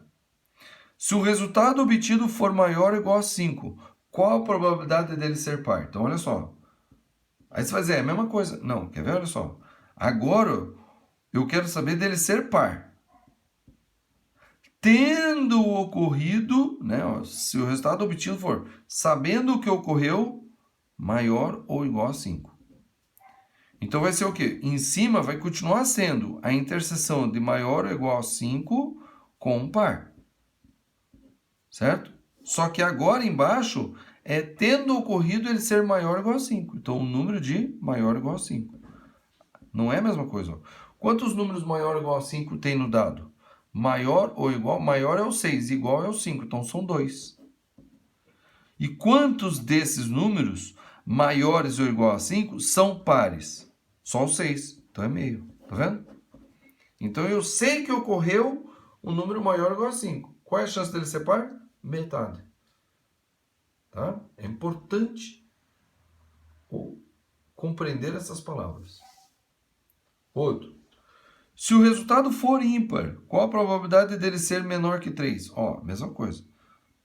Se o resultado obtido for maior ou igual a 5, qual a probabilidade dele ser par? Então, olha só. Aí você vai dizer, é a mesma coisa. Não, quer ver? Olha só. Agora, eu quero saber dele ser par. Tendo ocorrido, né, ó, se o resultado obtido for sabendo o que ocorreu, maior ou igual a 5. Então, vai ser o quê? Em cima vai continuar sendo a interseção de maior ou igual a 5 com um par. Certo? Só que agora embaixo é tendo ocorrido ele ser maior ou igual a 5. Então, o número de maior ou igual a 5. Não é a mesma coisa. Ó. Quantos números maior ou igual a 5 tem no dado? Maior ou igual? Maior é o 6, igual é o 5. Então, são 2. E quantos desses números maiores ou igual a 5 são pares? Só o 6. Então, é meio. Tá vendo? Então, eu sei que ocorreu um número maior ou igual a 5. Qual é a chance dele ser par? Metade. Tá? É importante compreender essas palavras. Outro. Se o resultado for ímpar, qual a probabilidade dele ser menor que 3? Ó, mesma coisa.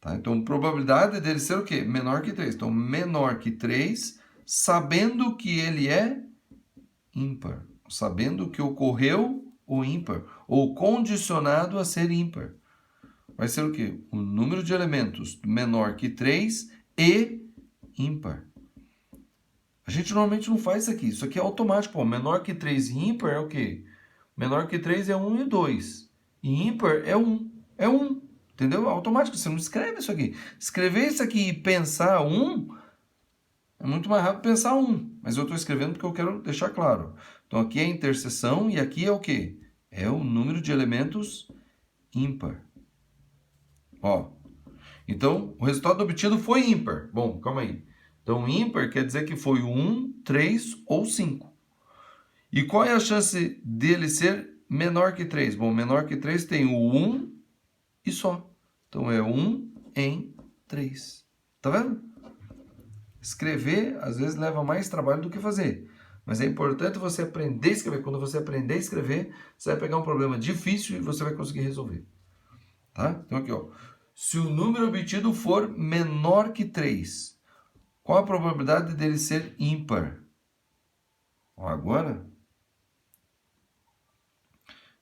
Tá? Então, probabilidade dele ser o quê? Menor que 3. Então, menor que 3, sabendo que ele é ímpar. Sabendo que ocorreu o ímpar. Ou condicionado a ser ímpar. Vai ser o quê? O número de elementos menor que 3 e ímpar. A gente normalmente não faz isso aqui. Isso aqui é automático. Pô, menor que 3 e ímpar é o quê? Menor que 3 é 1 e 2. E ímpar é 1. É 1. Entendeu? É automático. Você não escreve isso aqui. Escrever isso aqui e pensar 1 é muito mais rápido pensar 1. Mas eu estou escrevendo porque eu quero deixar claro. Então aqui é a interseção e aqui é o quê? É o número de elementos ímpar. Ó. Então, o resultado obtido foi ímpar. Bom, calma aí. Então, ímpar quer dizer que foi 1, 3 ou 5. E qual é a chance dele ser menor que 3? Bom, menor que 3 tem o 1 e só. Então, é 1 em 3. Tá vendo? Escrever, às vezes, leva mais trabalho do que fazer. Mas é importante você aprender a escrever. Quando você aprender a escrever, você vai pegar um problema difícil e você vai conseguir resolver. Tá? Então, aqui, ó. Se o número obtido for menor que 3, qual a probabilidade dele ser ímpar? Ó, agora...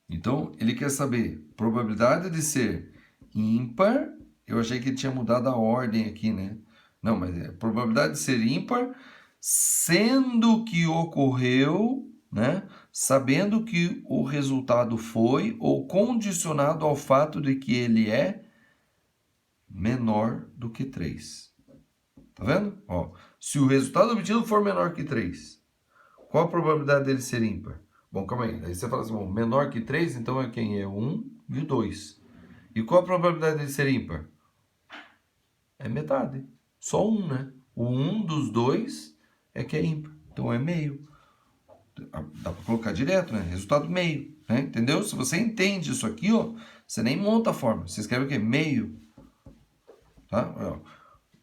Então, ele quer saber probabilidade de ser ímpar. Eu achei que ele tinha mudado a ordem aqui, né? Não, mas é probabilidade de ser ímpar, sendo que ocorreu, né? Sabendo que o resultado foi ou condicionado ao fato de que ele é menor do que 3. Tá vendo? Ó, se o resultado obtido for menor que 3, qual a probabilidade dele ser ímpar? Bom, calma aí. Aí você fala assim, bom, menor que 3, então é quem? É 1 e o 2. E qual a probabilidade dele ser ímpar? É metade. Só 1, né? O 1 dos 2 é que é ímpar. Então é meio. Dá para colocar direto, né? Resultado meio. Né? Entendeu? Se você entende isso aqui, ó, você nem monta a forma. Você escreve o quê? Meio. Tá? Ó.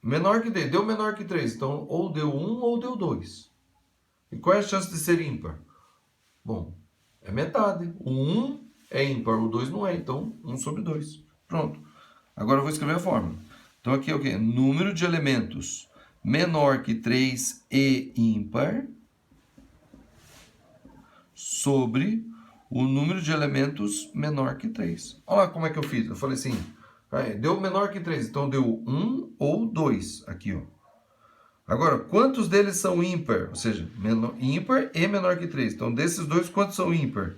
Menor que 3. Deu menor que 3. Então, ou deu 1 ou deu 2. E qual é a chance de ser ímpar? Bom, é metade. O 1 é ímpar, o 2 não é. Então, 1 sobre 2. Pronto. Agora eu vou escrever a fórmula. Então, aqui é o quê? Número de elementos menor que 3 e ímpar sobre o número de elementos menor que 3. Olha lá como é que eu fiz. Eu falei assim, deu menor que 3. Então, deu 1 ou 2. Aqui, ó. Agora, quantos deles são ímpar? Ou seja, ímpar e menor que 3. Então, desses dois, quantos são ímpar?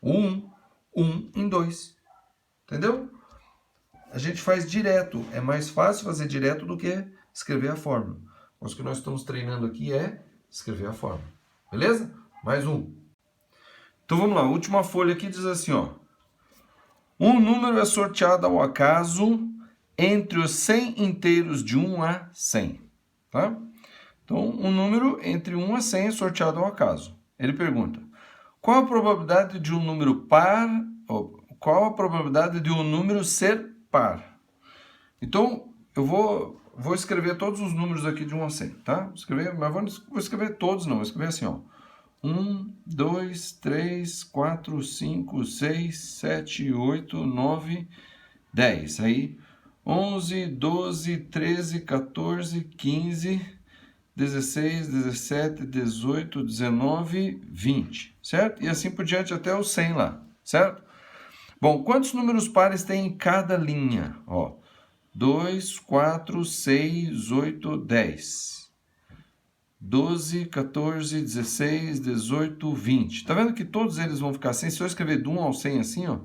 1, 1 em 2. Entendeu? A gente faz direto. É mais fácil fazer direto do que escrever a fórmula. Mas o que nós estamos treinando aqui é escrever a fórmula. Beleza? Mais um. Então, vamos lá. A última folha aqui diz assim, ó. Um número é sorteado ao acaso entre os 100 inteiros de 1 a 100. Tá? Então, um número entre 1 a 100 é sorteado ao acaso. Ele pergunta, qual a probabilidade de um número par, ou qual a probabilidade de um número ser par? Então, eu vou escrever todos os números aqui de 1 a 100, tá? Mas vou escrever todos não, vou escrever assim, ó. 1, 2, 3, 4, 5, 6, 7, 8, 9, 10. Aí, 11, 12, 13, 14, 15... 16, 17, 18, 19, 20, certo? E assim por diante até o 100 lá, certo? Bom, quantos números pares tem em cada linha? Ó, 2, 4, 6, 8, 10. 12, 14, 16, 18, 20. Tá vendo que todos eles vão ficar assim? Se eu escrever do 1 ao 100 assim, ó,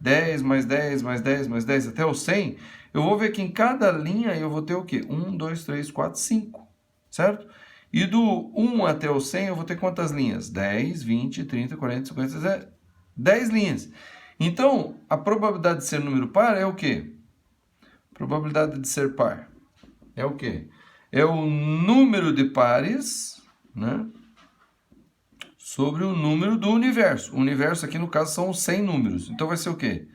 10, mais 10, mais 10, mais 10, até o 100, eu vou ver que em cada linha eu vou ter o quê? 1, 2, 3, 4, 5. Certo? E do 1 até o 100 eu vou ter quantas linhas? 10, 20, 30, 40, 50, 10 linhas. Então, a probabilidade de ser número par é o quê? Probabilidade de ser par é o quê? É o número de pares, né, sobre o número do universo. O universo aqui, no caso, são 100 números. Então, vai ser o quê?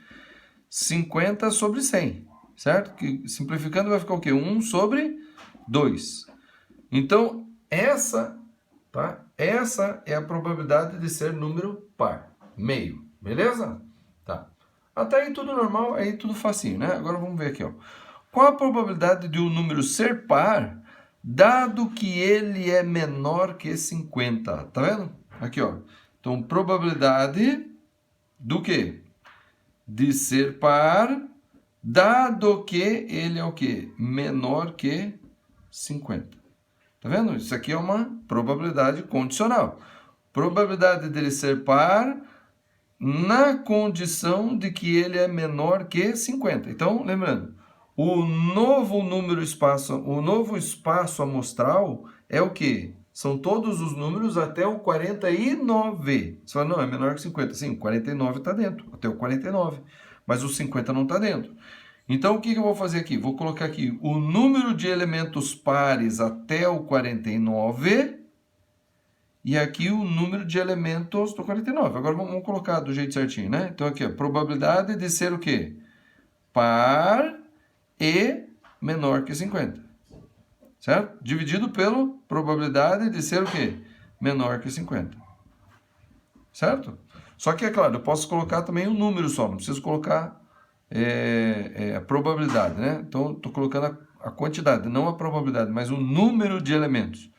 50 sobre 100, certo? Que, simplificando, vai ficar o quê? 1 sobre 2. Então, essa é a probabilidade de ser número par, meio, beleza? Tá. Até aí tudo normal, aí tudo facinho, né? Agora vamos ver aqui, ó. Qual a probabilidade de um número ser par, dado que ele é menor que 50? Tá vendo? Aqui, ó. Então, probabilidade do quê? De ser par, dado que ele é o quê? Menor que 50. Tá vendo? Isso aqui é uma probabilidade condicional. Probabilidade dele ser par na condição de que ele é menor que 50. Então, lembrando, o novo espaço amostral é o quê? São todos os números até o 49. Você fala, não, é menor que 50. Sim, o 49 está dentro, até o 49. Mas o 50 não está dentro. Então, o que eu vou fazer aqui? Vou colocar aqui o número de elementos pares até o 49 e aqui o número de elementos do 49. Agora vamos colocar do jeito certinho, né? Então, aqui, a probabilidade de ser o quê? Par e menor que 50. Certo? Dividido pela probabilidade de ser o quê? Menor que 50. Certo? Só que, é claro, eu posso colocar também um número só, não preciso colocar a probabilidade, né? Então, estou colocando a quantidade, não a probabilidade, mas o número de elementos.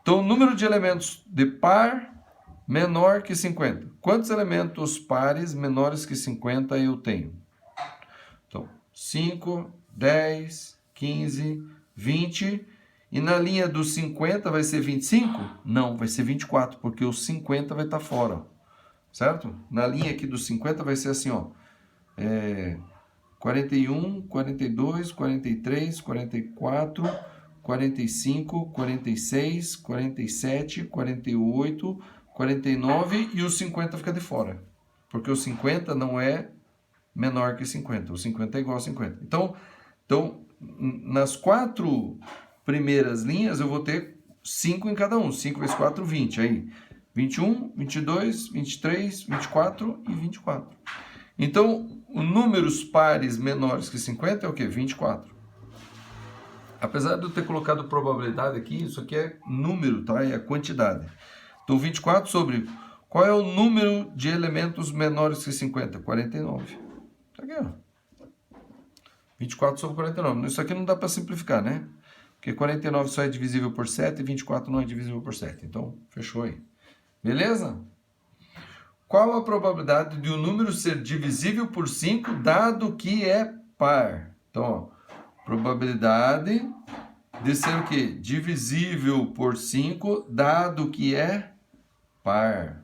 Então, o número de elementos de par menor que 50. Quantos elementos pares menores que 50 eu tenho? Então, 5, 10, 15, 20. E na linha dos 50 vai ser 25? Não, vai ser 24, porque o 50 vai estar fora. Certo? Na linha aqui dos 50 vai ser assim, ó. 41, 42, 43, 44, 45, 46, 47, 48, 49 e o 50 fica de fora. Porque o 50 não é menor que 50. O 50 é igual a 50. Então nas 4 primeiras linhas eu vou ter 5 em cada um. 5 vezes 4, 20. Aí, 21, 22, 23, 24 e 24. Então, números pares menores que 50 é o quê? 24. Apesar de eu ter colocado probabilidade aqui, isso aqui é número, tá? É a quantidade. Então, 24 sobre... Qual é o número de elementos menores que 50? 49. Tá aqui, ó. 24 sobre 49. Isso aqui não dá para simplificar, né? Porque 49 só é divisível por 7 e 24 não é divisível por 7. Então, fechou aí. Beleza? Qual a probabilidade de um número ser divisível por 5, dado que é par? Então, ó, probabilidade de ser o quê? Divisível por 5, dado que é par.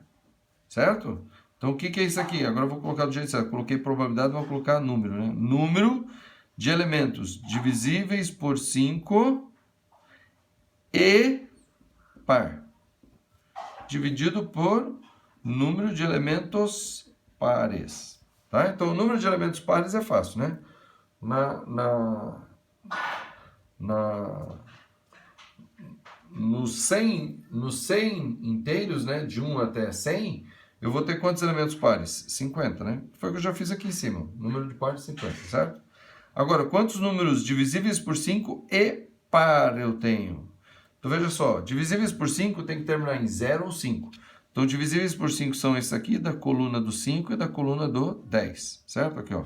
Certo? Então, o que é isso aqui? Agora eu vou colocar do jeito certo. Coloquei probabilidade, vou colocar número, né? Número de elementos divisíveis por 5 e par. Dividido por número de elementos pares. Tá? Então, o número de elementos pares é fácil, né? Nos 100 inteiros, né, de 1 até 100, eu vou ter quantos elementos pares? 50, né? Foi o que eu já fiz aqui em cima. Número de pares 50, certo? Agora, quantos números divisíveis por 5 e par eu tenho? Então, veja só, divisíveis por 5 tem que terminar em 0 ou 5. Então, divisíveis por 5 são esses aqui, da coluna do 5 e da coluna do 10, certo? Aqui, ó.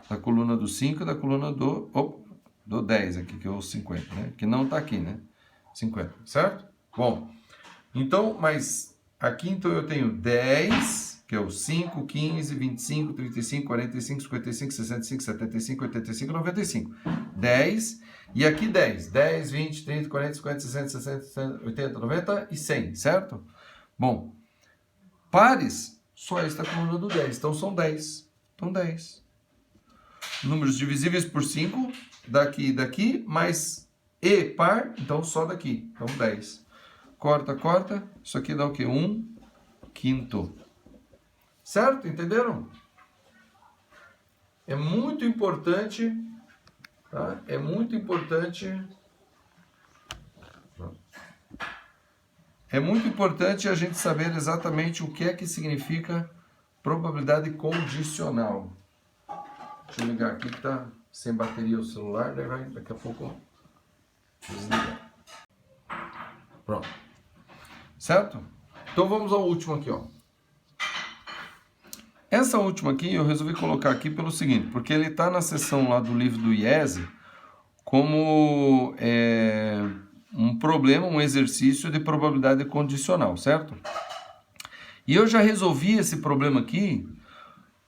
Da coluna do 5 e da coluna do 10 aqui, que é o 50, né? Que não tá aqui, né? 50, certo? Bom, então, mas aqui então eu tenho 10, que é o 5, 15, 25, 35, 45, 55, 65, 75, 85, 95. 10, e aqui 10. 10, 20, 30, 40, 50, 60, 60, 80, 90 e 100, certo? Bom, pares, só esta coluna do 10. Então, são 10. Então, 10. Números divisíveis por 5, daqui e daqui, mais e par, então só daqui. Então, 10. corta, corta. Isso aqui dá o quê? 1/5. Certo? Entenderam? É muito importante, tá? É muito importante. É muito importante a gente saber exatamente o que é que significa probabilidade condicional. Deixa eu ligar aqui que tá sem bateria o celular, daí vai daqui a pouco desligar. Pronto. Certo? Então vamos ao último aqui, ó. Essa última aqui eu resolvi colocar aqui pelo seguinte, porque ele está na seção lá do livro do IESE como um problema, um exercício de probabilidade condicional, certo? E eu já resolvi esse problema aqui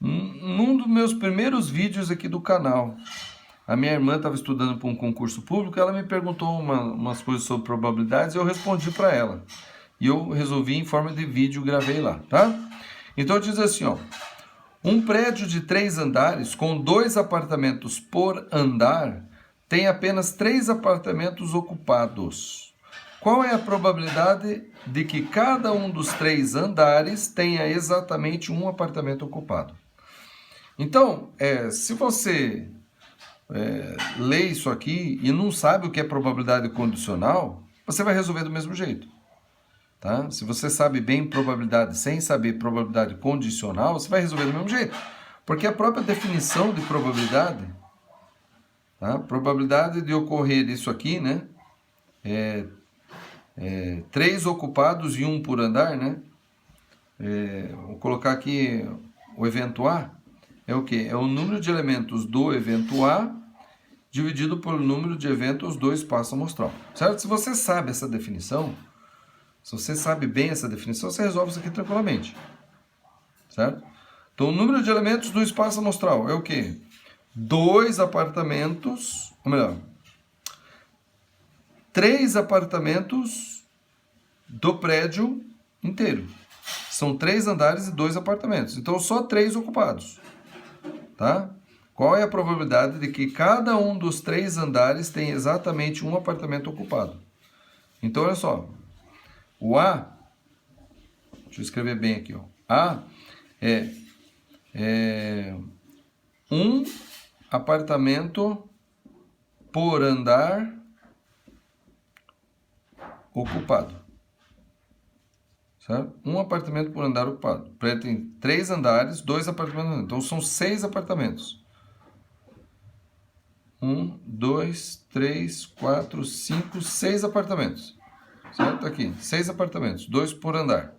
num dos meus primeiros vídeos aqui do canal. A minha irmã estava estudando para um concurso público, ela me perguntou umas coisas sobre probabilidades e eu respondi para ela. E eu resolvi em forma de vídeo, gravei lá, tá? Então diz assim, ó. Um prédio de 3 andares com 2 apartamentos por andar tem apenas 3 apartamentos ocupados. Qual é a probabilidade de que cada um dos 3 andares tenha exatamente um apartamento ocupado? Então, se você lê isso aqui e não sabe o que é probabilidade condicional, você vai resolver do mesmo jeito. Tá? Se você sabe bem probabilidade sem saber probabilidade condicional, você vai resolver do mesmo jeito. Porque a própria definição de probabilidade, tá? Probabilidade de ocorrer isso aqui, né? 3 ocupados e 1 por andar, né? Vou colocar aqui o evento A. É o quê? É o número de elementos do evento A dividido pelo número de eventos do espaço amostral. Certo? Se você sabe essa definição, se você sabe bem essa definição, você resolve isso aqui tranquilamente. Certo? Então, o número de elementos do espaço amostral é o quê? 2 apartamentos, ou melhor, 3 apartamentos do prédio inteiro. São 3 andares e 2 apartamentos. Então, só 3 ocupados. Tá? Qual é a probabilidade de que cada um dos 3 andares tenha exatamente um apartamento ocupado? Então, olha só. O A, deixa eu escrever bem aqui, ó. A é 1 apartamento por andar ocupado. Certo? 1 apartamento por andar ocupado. O prédio tem 3 andares, 2 apartamentos. Então são 6 apartamentos. 1, 2, 3, 4, 5, 6 apartamentos. Certo? Aqui, 6 apartamentos, 2 por andar.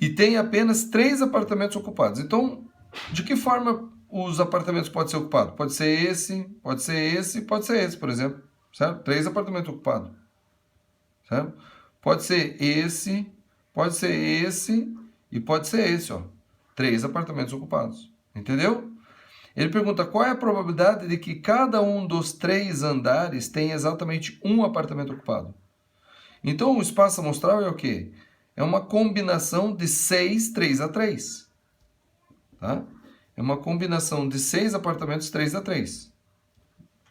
E tem apenas 3 apartamentos ocupados. Então, de que forma os apartamentos podem ser ocupados? Pode ser esse, pode ser esse, pode ser esse, por exemplo. Certo? 3 apartamentos ocupados. Certo? Pode ser esse e pode ser esse, ó. 3 apartamentos ocupados. Entendeu? Ele pergunta qual é a probabilidade de que cada um dos 3 andares tenha exatamente um apartamento ocupado. Então, o espaço amostral é o quê? É uma combinação de 6, 3 a 3. Tá? É uma combinação de 6 apartamentos 3 a 3.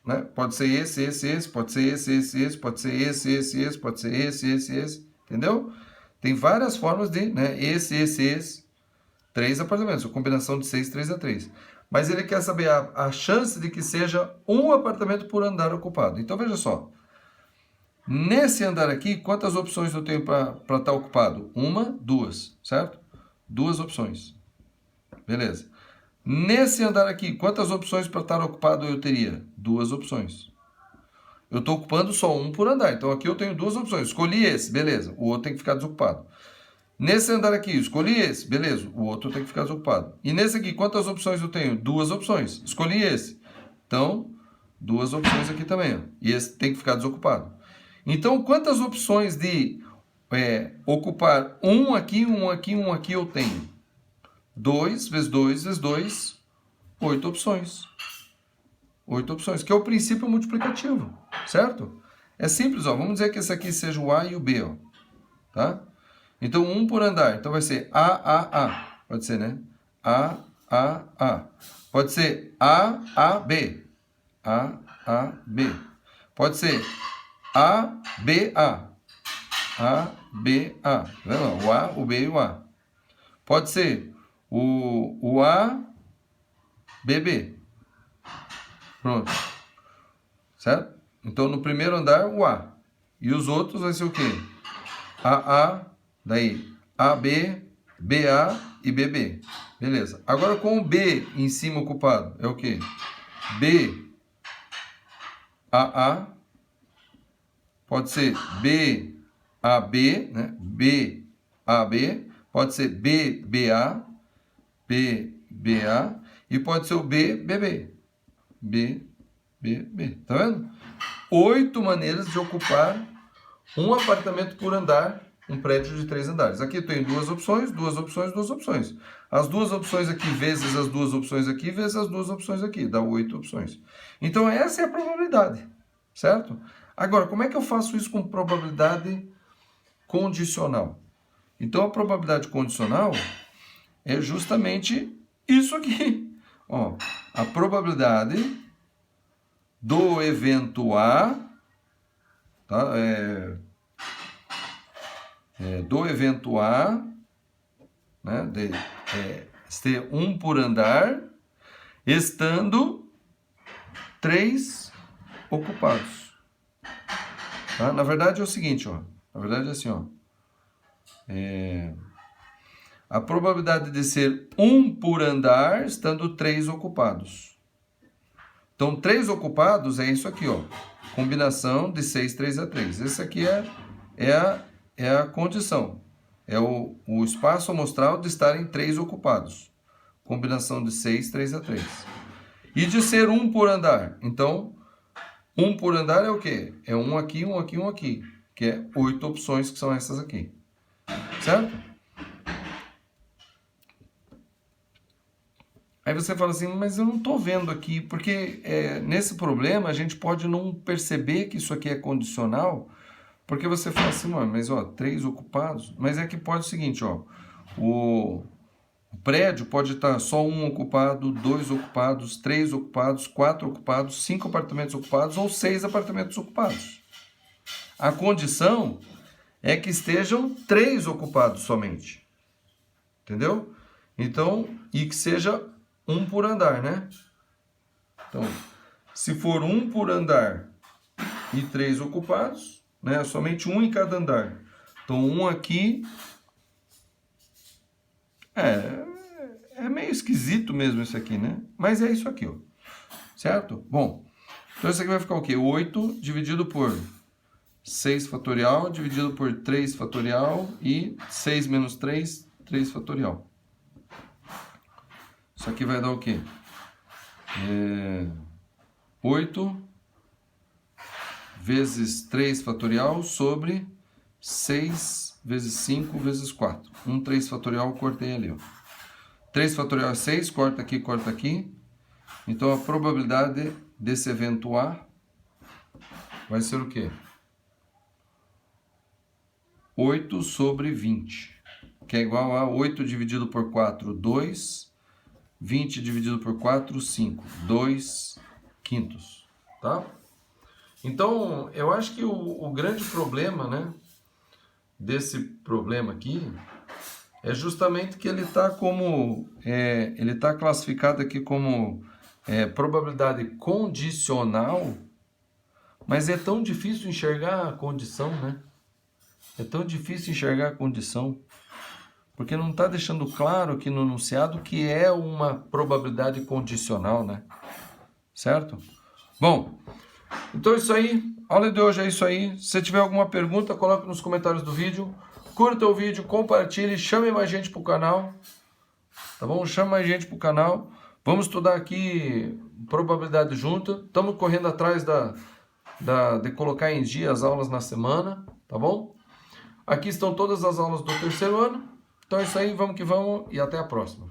Né? Pode ser esse, pode ser esse, pode ser esse, pode ser esse. Entendeu? Tem várias formas de, né? Esse. 3 apartamentos, uma combinação de 6, 3 a 3. Mas ele quer saber a chance de que seja um apartamento por andar ocupado. Então, veja só. Nesse andar aqui, quantas opções eu tenho para estar ocupado? 1, 2, certo? 2 opções. Beleza. Nesse andar aqui, quantas opções para estar ocupado eu teria? 2 opções. Eu estou ocupando só um por andar. Então, aqui eu tenho 2 opções. Escolhi esse, beleza. O outro tem que ficar desocupado. Nesse andar aqui, escolhi esse, beleza, o outro tem que ficar desocupado. E nesse aqui, quantas opções eu tenho? 2 opções, escolhi esse. Então, 2 opções aqui também, ó. E esse tem que ficar desocupado. Então, quantas opções de ocupar um aqui eu tenho? 2 vezes 2 vezes 2, 8 opções. 8 opções, que é o princípio multiplicativo, certo? É simples, ó. Vamos dizer que esse aqui seja o A e o B, ó. Tá? Então, 1 por andar. Então, vai ser A. Pode ser, né? A. Pode ser A, B. Pode ser A, B, A. A, B, A. Tá vendo? O A, o B e o A. Pode ser o A, B, B. Pronto. Certo? Então, no primeiro andar, o A. E os outros vai ser o quê? AA, daí AB, BA e BB. Beleza. Agora, com o B em cima ocupado, é o quê? B, AA. Pode ser B, AB, né? B, AB. Pode ser B, BA, B, BA. E pode ser o B, BB. B, B, B. Tá vendo? 8 maneiras de ocupar um apartamento por andar, um prédio de 3 andares. Aqui tem duas opções, duas opções, duas opções. As duas opções aqui vezes as duas opções aqui vezes as duas opções aqui, dá 8 opções. Então essa é a probabilidade, certo? Agora, como é que eu faço isso com probabilidade condicional? Então a probabilidade condicional é justamente isso aqui. Ó, a probabilidade do evento A, tá? Do evento A, né? De ter 1 por andar, estando 3 ocupados. Tá? Na verdade é o seguinte, ó. Na verdade é assim, ó. A probabilidade de ser 1 por andar, estando 3 ocupados. Então, 3 ocupados é isso aqui, ó. Combinação de 6, 3 a 3. Esse aqui é a condição. É o espaço amostral de estarem 3 ocupados. Combinação de 6, 3 a 3. E de ser 1 por andar. Então, 1 por andar é o quê? É 1 aqui, 1 aqui, 1 aqui. Que é 8 opções, que são essas aqui. Certo? Aí você fala assim, mas eu não estou vendo aqui, porque nesse problema a gente pode não perceber que isso aqui é condicional, porque você fala assim, mas ó, 3 ocupados, mas é que pode o seguinte, ó, o prédio pode estar só 1 ocupado, 2 ocupados, 3 ocupados, 4 ocupados, 5 apartamentos ocupados ou 6 apartamentos ocupados. A condição é que estejam 3 ocupados somente, entendeu? Então, e que seja 1 por andar, né? Então, se for 1 por andar e 3 ocupados, né? Somente 1 em cada andar. Então, 1 aqui. É meio esquisito mesmo isso aqui, né? Mas é isso aqui, ó. Certo? Bom, então isso aqui vai ficar o quê? 8 dividido por 6 fatorial, dividido por 3 fatorial e 6 menos 3, 3 fatorial. Isso aqui vai dar o quê? 8 vezes 3 fatorial sobre 6 vezes 5 vezes 4. 3 fatorial eu cortei ali, ó. 3 fatorial é 6, corta aqui, corta aqui. Então a probabilidade desse evento A vai ser o quê? 8 sobre 20, que é igual a 8 dividido por 4, 2. 20 dividido por 4, 5. 2 quintos, tá? Então, eu acho que o grande problema, né, desse problema aqui é justamente que ele está ele está classificado aqui como probabilidade condicional, mas é tão difícil enxergar a condição, né? É tão difícil enxergar a condição. Porque não está deixando claro aqui no enunciado que é uma probabilidade condicional, né? Certo? Bom, então é isso aí. A aula de hoje é isso aí. Se você tiver alguma pergunta, coloque nos comentários do vídeo. Curta o vídeo, compartilhe, chame mais gente para o canal. Tá bom? Chame mais gente para o canal. Vamos estudar aqui probabilidade junta. Estamos correndo atrás de colocar em dia as aulas na semana. Tá bom? Aqui estão todas as aulas do terceiro ano. Então é isso aí, vamos que vamos e até a próxima.